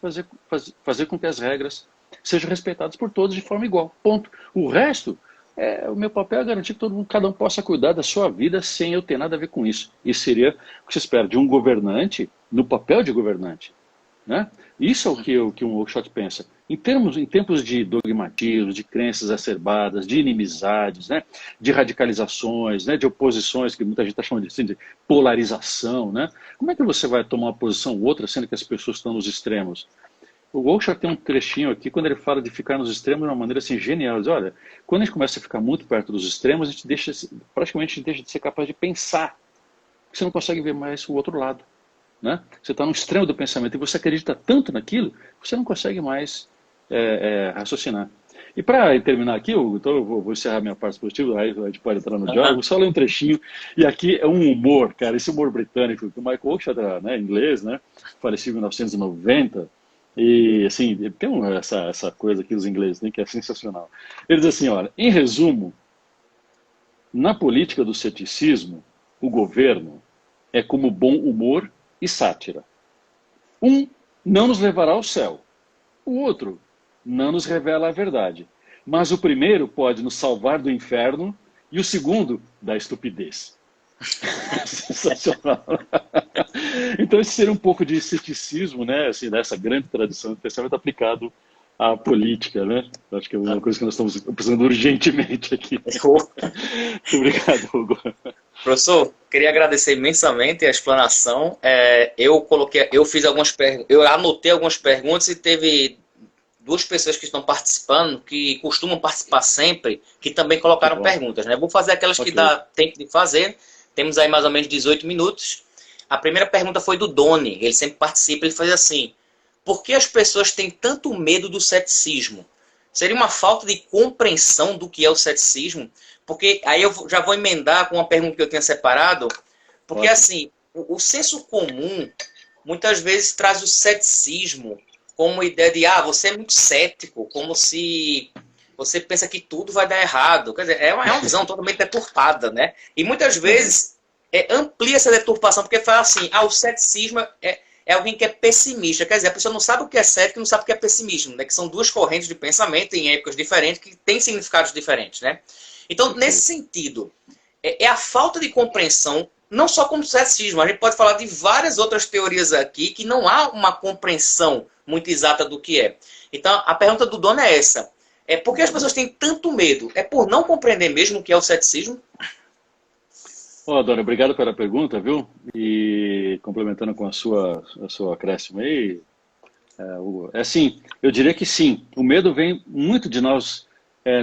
fazer com que as regras sejam respeitadas por todos de forma igual. Ponto. O resto... o meu papel é garantir que todo mundo, cada um possa cuidar da sua vida sem eu ter nada a ver com isso. Isso seria o que se espera de um governante no papel de governante. Né? Isso é o que um workshop pensa. Em tempos de dogmatismo, de crenças acerbadas, de inimizades, né? De radicalizações, né? De oposições, que muita gente está chamando de polarização, né? Como é que você vai tomar uma posição ou outra, sendo que as pessoas estão nos extremos? O Wilshire tem um trechinho aqui, quando ele fala de ficar nos extremos de uma maneira assim, genial. Ele diz, olha, quando a gente começa a ficar muito perto dos extremos, a gente praticamente deixa de ser capaz de pensar. Você não consegue ver mais o outro lado. Né? Você está no extremo do pensamento e você acredita tanto naquilo, você não consegue mais raciocinar. E para terminar aqui, então eu vou encerrar minha parte positiva, aí a gente pode entrar no diálogo, vou só ler um trechinho. E aqui é um humor, cara, esse humor britânico, que o Michael Oakeshott, né, inglês, né, faleceu em 1990, e assim, tem essa coisa aqui dos ingleses, né, que é sensacional. Ele diz assim, olha, em resumo, na política do ceticismo, o governo é como bom humor e sátira. Um não nos levará ao céu, o outro não nos revela a verdade. Mas o primeiro pode nos salvar do inferno e o segundo da estupidez. Sensacional. Então esse seria um pouco de ceticismo, né, assim, dessa grande tradição do pensamento aplicado à política, né? Acho que é uma coisa que nós estamos precisando urgentemente aqui. Muito obrigado, Hugo. Professor, queria agradecer imensamente a explanação. Eu anotei algumas perguntas e teve duas pessoas que estão participando, que costumam participar sempre, que também colocaram perguntas, né? Vou fazer aquelas que dá tempo de fazer. Temos aí mais ou menos 18 minutos. A primeira pergunta foi do Doni, ele sempre participa, ele faz assim: por que as pessoas têm tanto medo do ceticismo? Seria uma falta de compreensão do que é o ceticismo? Porque aí eu já vou emendar com uma pergunta que eu tinha separado, porque assim, o senso comum muitas vezes traz o ceticismo como ideia de, você é muito cético, como se você pensa que tudo vai dar errado. Quer dizer, é uma visão totalmente deturpada, né? E muitas vezes amplia essa deturpação, porque fala assim, o ceticismo é alguém que é pessimista. Quer dizer, a pessoa não sabe o que é cético e não sabe o que é pessimismo, né? Que são duas correntes de pensamento em épocas diferentes, que têm significados diferentes, né? Então, nesse sentido, é a falta de compreensão, não só como ceticismo, a gente pode falar de várias outras teorias aqui que não há uma compreensão muito exata do que é. Então, a pergunta do dono é essa. Por que as pessoas têm tanto medo? É por não compreender mesmo o que é o ceticismo? Dona, obrigado pela pergunta, viu? E complementando com a sua acréscimo aí, assim, eu diria que sim. O medo vem muito de nós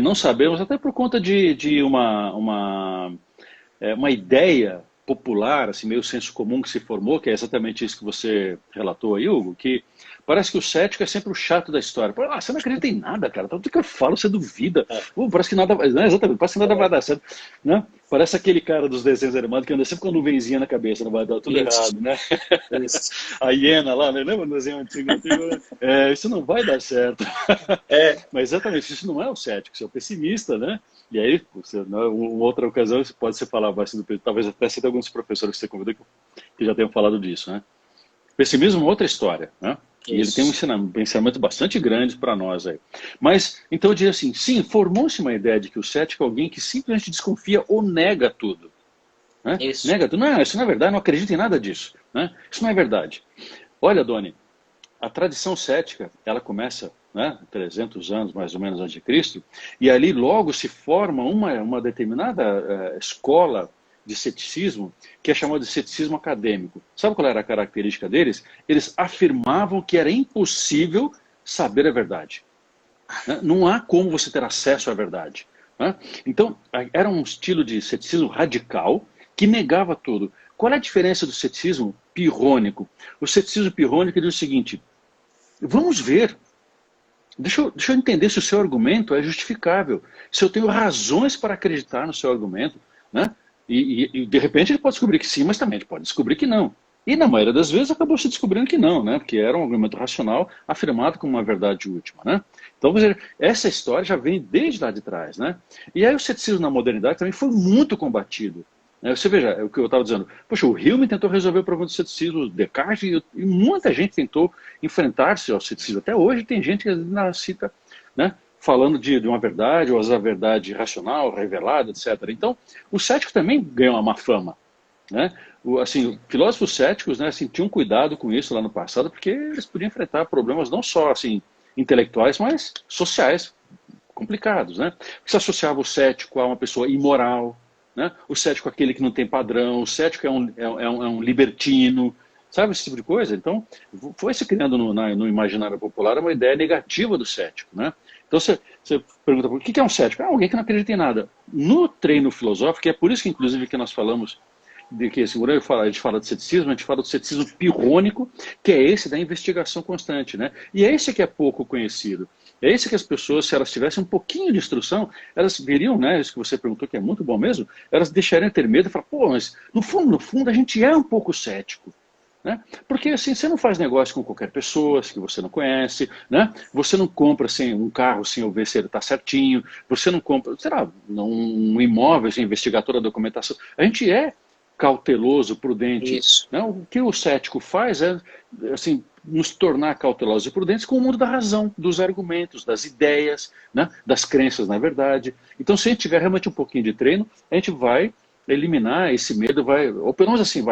não sabermos, até por conta de uma ideia popular, assim, meio senso comum que se formou, que é exatamente isso que você relatou aí, Hugo, que parece que o cético é sempre o chato da história. Você não acredita em nada, cara. Tudo que eu falo, você duvida. Parece que nada vai... Exatamente, parece que nada vai dar certo. Né? Parece aquele cara dos desenhos animados que anda sempre com a nuvenzinha na cabeça, não vai dar tudo errado, né? A hiena lá, né? Lembra do desenho antigo? Isso não vai dar certo. Mas exatamente, isso não é o cético, isso é o pessimista, né? E aí, uma outra ocasião, pode ser falar bastante do talvez até ser de alguns professores que você convidou que já tenham falado disso, né? Pessimismo é outra história, né? E ele tem um pensamento bastante grande para nós aí. Mas, então eu diria assim, sim, formou-se uma ideia de que o cético é alguém que simplesmente desconfia ou nega tudo. Né? Nega tudo. Não, isso não é verdade, não acredito em nada disso. Né? Isso não é verdade. Olha, Doni, a tradição cética, ela começa 300 anos mais ou menos antes de Cristo, e ali logo se forma uma determinada escola de ceticismo, que é chamado de ceticismo acadêmico. Sabe qual era a característica deles? Eles afirmavam que era impossível saber a verdade. Não há como você ter acesso à verdade. Então, era um estilo de ceticismo radical que negava tudo. Qual é a diferença do ceticismo pirrônico? O ceticismo pirrônico diz o seguinte: vamos ver. Deixa eu entender se o seu argumento é justificável, se eu tenho razões para acreditar no seu argumento, né? E de repente ele pode descobrir que sim, mas também ele pode descobrir que não. E na maioria das vezes acabou se descobrindo que não, né? Porque era um argumento racional afirmado como uma verdade última, né? Então, essa história já vem desde lá de trás, né? E aí o ceticismo na modernidade também foi muito combatido. Você veja, é o que eu estava dizendo. Poxa, o Hume tentou resolver o problema do ceticismo, o Descartes, e muita gente tentou enfrentar-se ao ceticismo. Até hoje tem gente que cita, né, falando de uma verdade, ou a verdade racional, revelada, etc. Então, o cético também ganhou uma má fama, né? Assim, filósofos céticos, né, assim, tinham cuidado com isso lá no passado, porque eles podiam enfrentar problemas não só assim, intelectuais, mas sociais complicados, né? Você associava o cético a uma pessoa imoral, né? O cético é aquele que não tem padrão, o cético é um libertino, sabe, esse tipo de coisa. Então, foi se criando no imaginário popular uma ideia negativa do cético, né? Então, você pergunta, o que é um cético? É alguém que não acredita em nada. No treino filosófico, é por isso que, inclusive, que nós falamos de que a gente fala de ceticismo, a gente fala do ceticismo pirrônico, que é esse da investigação constante, né? E é esse que é pouco conhecido. É esse que as pessoas, se elas tivessem um pouquinho de instrução, elas veriam, né? Isso que você perguntou, que é muito bom mesmo, elas deixariam de ter medo e falar, pô, mas no fundo, a gente é um pouco cético. Né? Porque assim, você não faz negócio com qualquer pessoa que você não conhece, né? Você não compra um carro sem ver se ele está certinho, você não compra, sei lá, um imóvel sem investigar toda a documentação. A gente é cauteloso, prudente. Isso. Né? O que o cético faz é assim, nos tornar cautelosos e prudentes com o mundo da razão, dos argumentos, das ideias, né? Das crenças, na verdade. Então, se a gente tiver realmente um pouquinho de treino, a gente vai eliminar esse medo, ou pelo menos assim,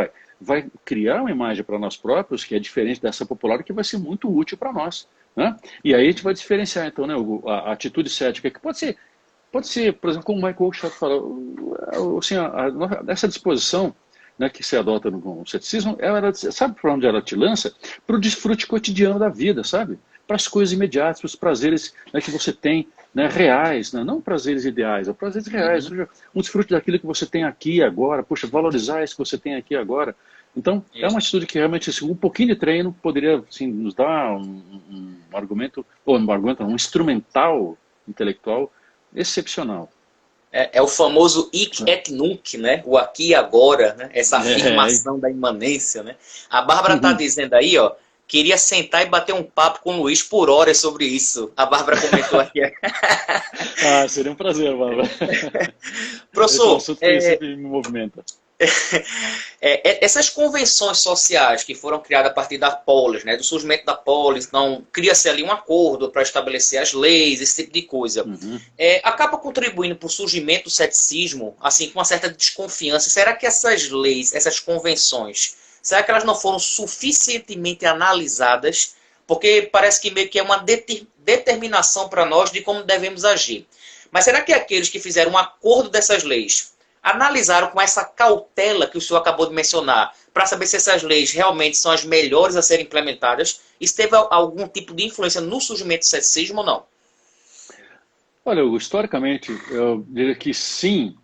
vai criar uma imagem para nós próprios que é diferente dessa popular, que vai ser muito útil para nós. Né? E aí a gente vai diferenciar, então, né, a atitude cética, que pode ser, por exemplo, como o Michael Oakeshott fala, assim, essa disposição, né, que se adota no ceticismo, sabe para onde ela te lança? Para o desfrute cotidiano da vida, sabe? Para as coisas imediatas, para os prazeres, né, que você tem, né, reais, né? Não prazeres ideais, prazeres reais. Uhum. Um desfrute daquilo que você tem aqui agora, poxa, valorizar isso que você tem aqui agora. Então, é uma atitude que realmente, assim, um pouquinho de treino poderia assim, nos dar um argumento, ou um instrumental intelectual excepcional. É o famoso hic et nunc, né? O aqui e agora, né? Essa afirmação da imanência, né? A Bárbara está dizendo aí, ó, queria sentar e bater um papo com o Luiz por horas sobre isso. A Bárbara comentou aqui. Seria um prazer, Bárbara. Professor, esse assunto sempre me movimenta. Essas convenções sociais que foram criadas a partir da polis, né, do surgimento da polis, então cria-se ali um acordo para estabelecer as leis, esse tipo de coisa, acaba contribuindo para o surgimento do ceticismo, assim, com uma certa desconfiança. Será que essas leis, essas convenções, será que elas não foram suficientemente analisadas? Porque parece que meio que é uma determinação para nós de como devemos agir. Mas será que aqueles que fizeram um acordo dessas leis analisaram com essa cautela que o senhor acabou de mencionar, para saber se essas leis realmente são as melhores a serem implementadas? Isso teve algum tipo de influência no surgimento do ceticismo ou não? Olha, historicamente, eu diria que sim,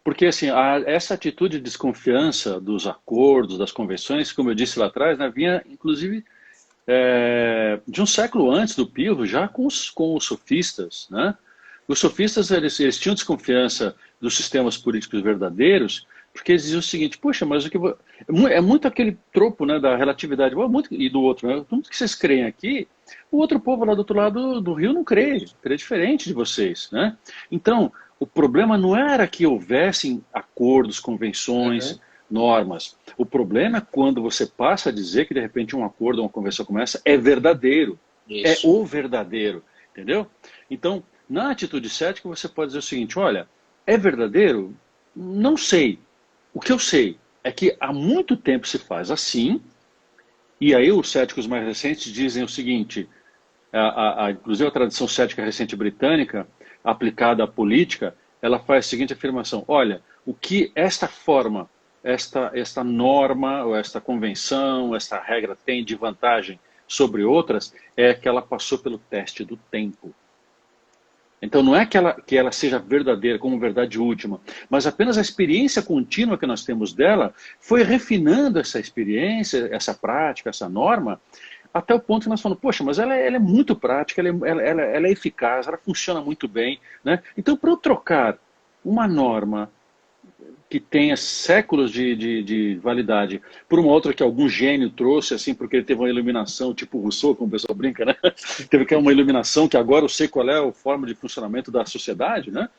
porque assim, essa atitude de desconfiança dos acordos, das convenções, como eu disse lá atrás, né, vinha inclusive de um século antes do Pio, já com os sofistas, né? Os sofistas, eles tinham desconfiança dos sistemas políticos verdadeiros, porque eles diziam o seguinte, poxa, mas é muito aquele tropo, né, da relatividade, e do outro, né? Tudo que vocês creem aqui, o outro povo lá do outro lado do rio não crê diferente de vocês, né? Então, o problema não era que houvessem acordos, convenções, normas. O problema é quando você passa a dizer que de repente um acordo, uma convenção como essa é verdadeiro. Isso. É o verdadeiro, entendeu? Então, na atitude cética você pode dizer o seguinte, olha, é verdadeiro? Não sei. O que eu sei é que há muito tempo se faz assim, e aí os céticos mais recentes dizem o seguinte, inclusive a tradição cética recente britânica, aplicada à política, ela faz a seguinte afirmação, olha, o que esta forma, esta norma, ou esta convenção, esta regra tem de vantagem sobre outras, é que ela passou pelo teste do tempo. Então não é que ela seja verdadeira, como verdade última, mas apenas a experiência contínua que nós temos dela foi refinando essa experiência, essa prática, essa norma, até o ponto que nós falamos, poxa, mas ela é muito prática, ela é eficaz, ela funciona muito bem. Né? Então, para eu trocar uma norma que tenha séculos de validade por uma outra que algum gênio trouxe, assim, porque ele teve uma iluminação, tipo Rousseau, como o pessoal brinca, né? Teve uma iluminação que agora eu sei qual é a forma de funcionamento da sociedade, né?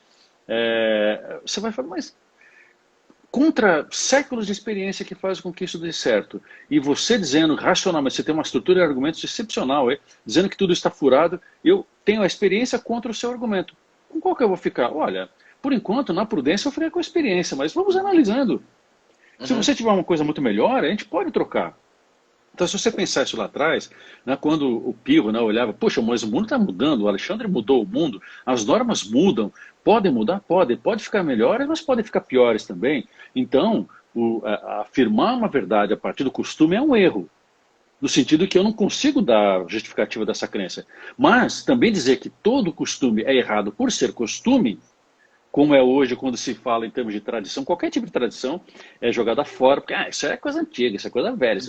Você vai falar, mas contra séculos de experiência que faz com que isso dê certo. E você dizendo racionalmente, você tem uma estrutura de argumentos excepcional, dizendo que tudo está furado, eu tenho a experiência contra o seu argumento. Com qual que eu vou ficar? Olha, por enquanto, na prudência eu ficaria com a experiência, mas vamos analisando. Se você tiver uma coisa muito melhor, a gente pode trocar. Então, se você pensar isso lá atrás, né, quando o Pirro, né, olhava, poxa, mas o mundo está mudando, o Alexandre mudou o mundo, as normas mudam, podem mudar? Pode ficar melhores, mas podem ficar piores também. Então, afirmar uma verdade a partir do costume é um erro, no sentido que eu não consigo dar justificativa dessa crença. Mas também dizer que todo costume é errado por ser costume, como é hoje quando se fala em termos de tradição, qualquer tipo de tradição é jogada fora, porque isso é coisa antiga, isso é coisa velha.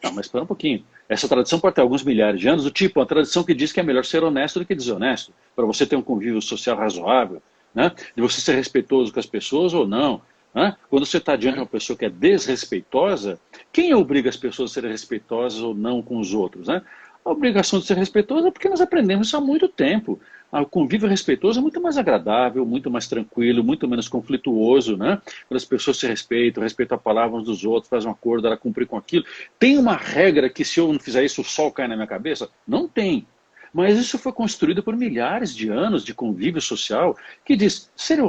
Não, mas espera um pouquinho. Essa tradição pode ter alguns milhares de anos, do tipo, uma tradição que diz que é melhor ser honesto do que desonesto, para você ter um convívio social razoável, né? De você ser respeitoso com as pessoas ou não. Né? Quando você está diante de uma pessoa que é desrespeitosa, quem obriga as pessoas a serem respeitosas ou não com os outros? Né? A obrigação de ser respeitosa é porque nós aprendemos isso há muito tempo. O convívio respeitoso é muito mais agradável, muito mais tranquilo, muito menos conflituoso, né? Quando as pessoas se respeitam a palavra uns dos outros, fazem um acordo, ela cumprir com aquilo. Tem uma regra que se eu não fizer isso o sol cai na minha cabeça? Não tem. Mas isso foi construído por milhares de anos de convívio social que diz ser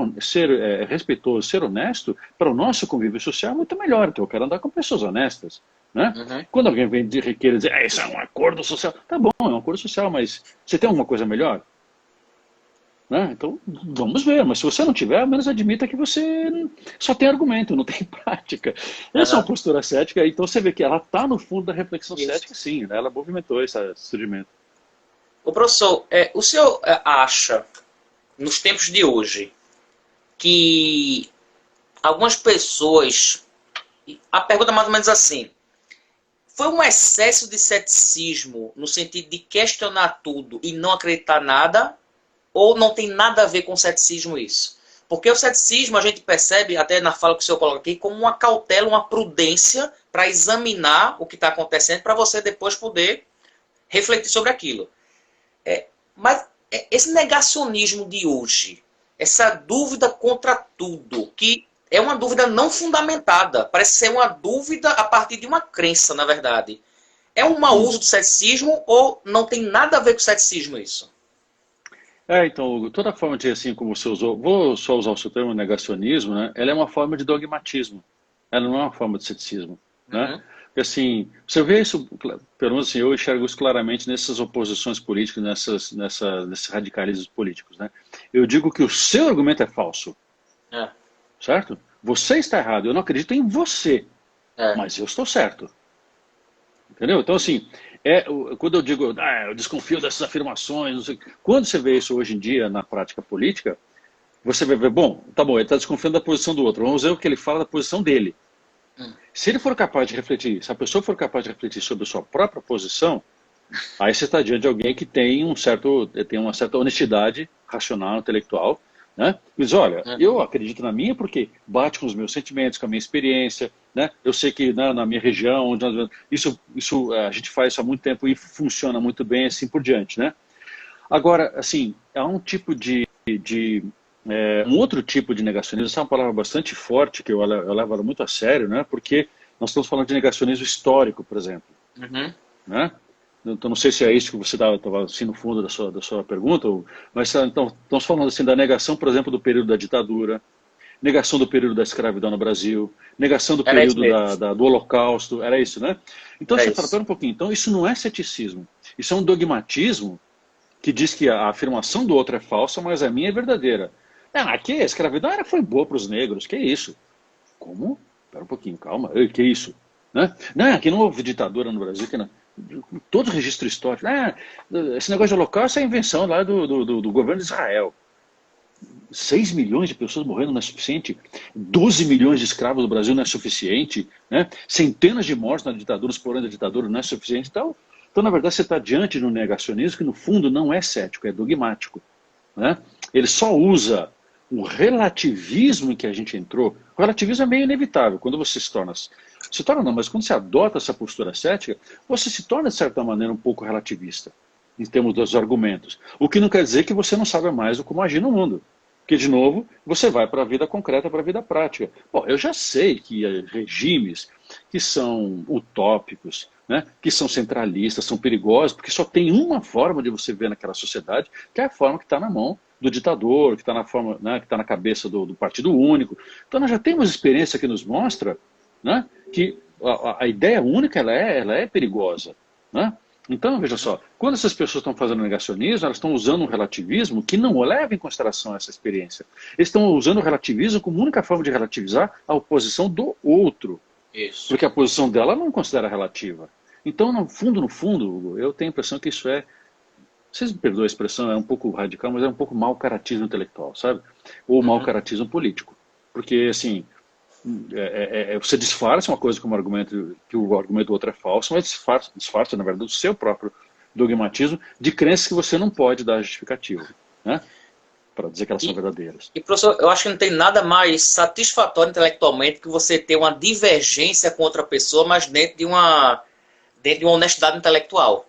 respeitoso, ser honesto para o nosso convívio social é muito melhor. Então eu quero andar com pessoas honestas. Né? Quando alguém vem querer dizer isso é um acordo social, tá bom, é um acordo social, mas você tem alguma coisa melhor? Né? Então vamos ver, mas se você não tiver, ao menos admita que você só tem argumento, não tem prática. Essa é uma postura cética, então você vê que ela está no fundo da reflexão cética, sim, né? Ela movimentou esse surgimento. O professor, o senhor acha, nos tempos de hoje, que algumas pessoas... A pergunta é mais ou menos assim. Foi um excesso de ceticismo no sentido de questionar tudo e não acreditar nada? Ou não tem nada a ver com ceticismo isso? Porque o ceticismo a gente percebe, até na fala que o senhor coloca aqui, como uma cautela, uma prudência para examinar o que está acontecendo para você depois poder refletir sobre aquilo. Mas esse negacionismo de hoje, essa dúvida contra tudo, que é uma dúvida não fundamentada, parece ser uma dúvida a partir de uma crença, na verdade. É um mau uso do ceticismo ou não tem nada a ver com o ceticismo isso? Então, toda forma de, assim como você usou, vou só usar o seu termo negacionismo, né? Ela é uma forma de dogmatismo, ela não é uma forma de ceticismo, né? Porque, assim, você vê isso, pelo menos assim, eu enxergo isso claramente nessas oposições políticas, nesses radicalismos políticos, né? Eu digo que o seu argumento é falso, certo? Você está errado, eu não acredito em você, mas eu estou certo. Entendeu? Então, assim, quando eu digo, eu desconfio dessas afirmações, não sei, quando você vê isso hoje em dia na prática política, você vai ver, bom, tá bom, ele está desconfiando da posição do outro, vamos ver o que ele fala da posição dele. Se ele for capaz de refletir, se a pessoa for capaz de refletir sobre a sua própria posição, aí você está diante de alguém que tem uma certa honestidade racional, intelectual, né? Diz, olha, eu acredito na minha porque bate com os meus sentimentos, com a minha experiência, né? Eu sei que na minha região, isso a gente faz isso há muito tempo e funciona muito bem, assim por diante, né? Agora, assim, há um tipo um outro tipo de negacionismo, essa é uma palavra bastante forte, que eu levo ela muito a sério, né? Porque nós estamos falando de negacionismo histórico, por exemplo. Né? Então, não sei se é isso que você estava assim no fundo da sua pergunta, mas então, estamos falando assim, da negação, por exemplo, do período da ditadura, negação do período da escravidão no Brasil, negação do período do Holocausto, era isso, né? Então, você fala, pera um pouquinho, então isso não é ceticismo, isso é um dogmatismo que diz que a afirmação do outro é falsa, mas a minha é verdadeira. Aqui a escravidão foi boa para os negros, que isso? Como? Espera um pouquinho, calma, que isso? Né? Não, aqui não houve ditadura no Brasil, que não. Todo registro histórico. Esse negócio de holocausto é invenção lá do governo de Israel. 6 milhões de pessoas morrendo não é suficiente? 12 milhões de escravos no Brasil não é suficiente? Né? Centenas de mortes na ditadura, explorando a ditadura não é suficiente? Então, na verdade, você está diante de um negacionismo que, no fundo, não é cético, é dogmático. Né? Ele só usa o relativismo em que a gente entrou. O relativismo é meio inevitável. Quando você mas quando você adota essa postura cética, você se torna, de certa maneira, um pouco relativista, em termos dos argumentos. O que não quer dizer que você não saiba mais do como agir no mundo. Porque, de novo, você vai para a vida concreta, para a vida prática. Bom, eu já sei que regimes que são utópicos, né, que são centralistas, são perigosos, porque só tem uma forma de você ver naquela sociedade, que é a forma que está na mão do ditador, que está na forma, né, que está na cabeça do partido único. Então nós já temos experiência que nos mostra, né, que a ideia única ela é perigosa, né? Então, veja só, quando essas pessoas estão fazendo negacionismo, elas estão usando um relativismo que não leva em consideração essa experiência. Eles estão usando o relativismo como única forma de relativizar a oposição do outro. Isso. Porque a posição dela não considera relativa. Então, no fundo, eu tenho a impressão que isso é, vocês me perdoem a expressão, é um pouco radical, mas é um pouco mau caratismo intelectual, sabe? Ou mau caratismo político. Porque, assim, você disfarça uma coisa como argumento, que o argumento do outro é falso, mas disfarça, na verdade, o seu próprio dogmatismo de crenças que você não pode dar justificativa, né? Para dizer que elas são verdadeiras. E, professor, eu acho que não tem nada mais satisfatório intelectualmente que você ter uma divergência com outra pessoa, mas dentro de uma honestidade intelectual.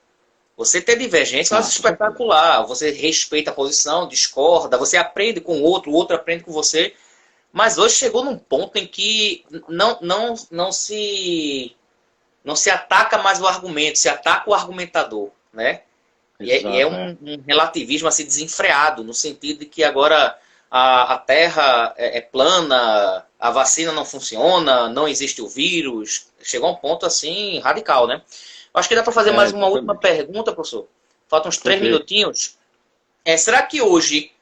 Você ter divergência é espetacular. Você respeita a posição, discorda, você aprende com o outro aprende com você. Mas hoje chegou num ponto em que não se ataca mais o argumento, se ataca o argumentador, né? Exato, e é um relativismo assim desenfreado, no sentido de que agora a Terra é plana, a vacina não funciona, não existe o vírus. Chegou a um ponto assim radical, né? Acho que dá para fazer mais uma última pergunta, professor. Faltam uns 3 minutinhos. Será que hoje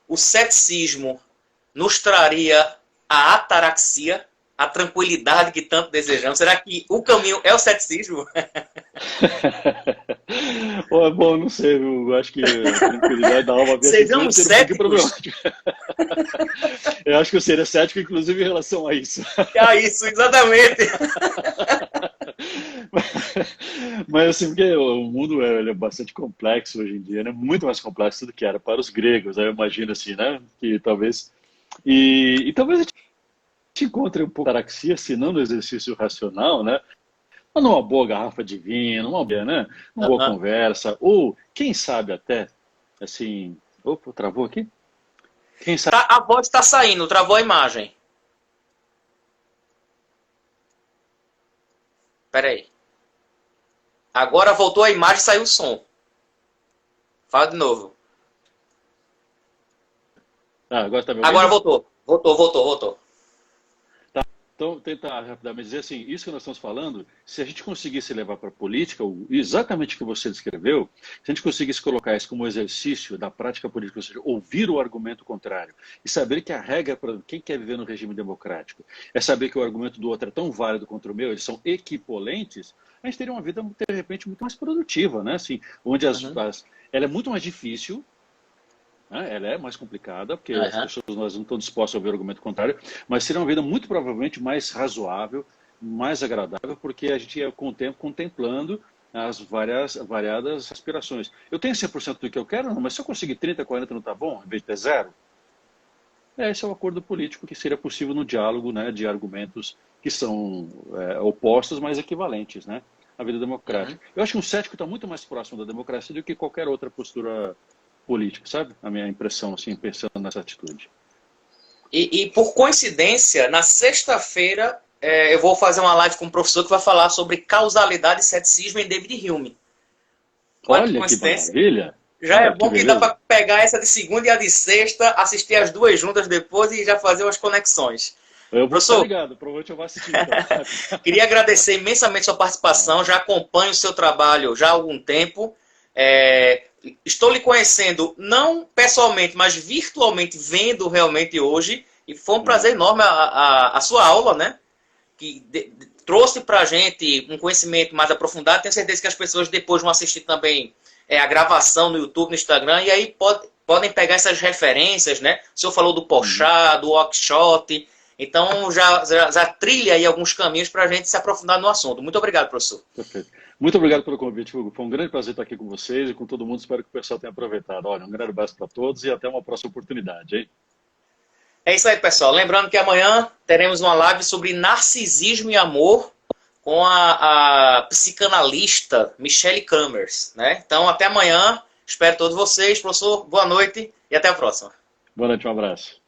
o ceticismo nos traria a ataraxia, a tranquilidade que tanto desejamos? Será que o caminho é o ceticismo? Bom, não sei, eu acho que a tranquilidade da alma sejamos céticos. Eu acho que eu seria cético, inclusive, em relação a isso. É isso, exatamente. Mas assim, porque o mundo ele é bastante complexo hoje em dia, né? Muito mais complexo do que era para os gregos, né? Eu imagino assim, né? Que talvez... E talvez a gente encontre um pouco de ataraxia, se não no exercício racional, né? Mas numa boa garrafa de vinho, numa boa conversa, ou quem sabe até, assim... Opa, travou aqui? Quem sabe... A voz está saindo, travou a imagem. Espera aí. Agora voltou a imagem e saiu o som. Fala de novo. Agora tá me ouvindo? Agora voltou. Voltou. Tá. Então, tentar rapidamente dizer assim, isso que nós estamos falando, se a gente conseguisse levar para a política, exatamente o que você descreveu, se a gente conseguisse colocar isso como exercício da prática política, ou seja, ouvir o argumento contrário, e saber que a regra para quem quer viver no regime democrático é saber que o argumento do outro é tão válido quanto o meu, eles são equipolentes, a gente teria uma vida, de repente, muito mais produtiva, né? Assim, onde ela é muito mais difícil, né? Ela é mais complicada, porque as pessoas nós não estão dispostas a ouvir o argumento contrário, mas seria uma vida muito provavelmente mais razoável, mais agradável, porque a gente ia com o tempo contemplando as variadas aspirações. Eu tenho 100% do que eu quero, não, mas se eu conseguir 30, 40 não está bom, em vez de ter 0? Esse é o acordo político que seria possível no diálogo, né, de argumentos que são opostos, mas equivalentes, né, à vida democrática. Eu acho que um cético está muito mais próximo da democracia do que qualquer outra postura política, sabe? A minha impressão, assim, pensando nessa atitude. E por coincidência, na sexta-feira, eu vou fazer uma live com um professor que vai falar sobre causalidade e ceticismo em David Hume. Olha que maravilha! Já é bom que dá para pegar essa de segunda e a de sexta, assistir as duas juntas depois e já fazer umas conexões. Eu vou estar ligado, provavelmente eu vou assistir. Então. Queria agradecer imensamente a sua participação, já acompanho o seu trabalho já há algum tempo. Estou lhe conhecendo, não pessoalmente, mas virtualmente, vendo realmente hoje, e foi um prazer enorme a sua aula, né? Que trouxe para a gente um conhecimento mais aprofundado. Tenho certeza que as pessoas depois vão assistir também a gravação no YouTube, no Instagram, e aí podem pegar essas referências, né? O senhor falou do Porchat, do Oakeshott, então já trilha aí alguns caminhos para a gente se aprofundar no assunto. Muito obrigado, professor. Perfeito. Muito obrigado pelo convite, Hugo. Foi um grande prazer estar aqui com vocês e com todo mundo. Espero que o pessoal tenha aproveitado. Olha, um grande abraço para todos e até uma próxima oportunidade, hein? É isso aí, pessoal. Lembrando que amanhã teremos uma live sobre narcisismo e amor com a psicanalista Michelle Kramers, né? Então, até amanhã. Espero todos vocês. Professor, boa noite e até a próxima. Boa noite, um abraço.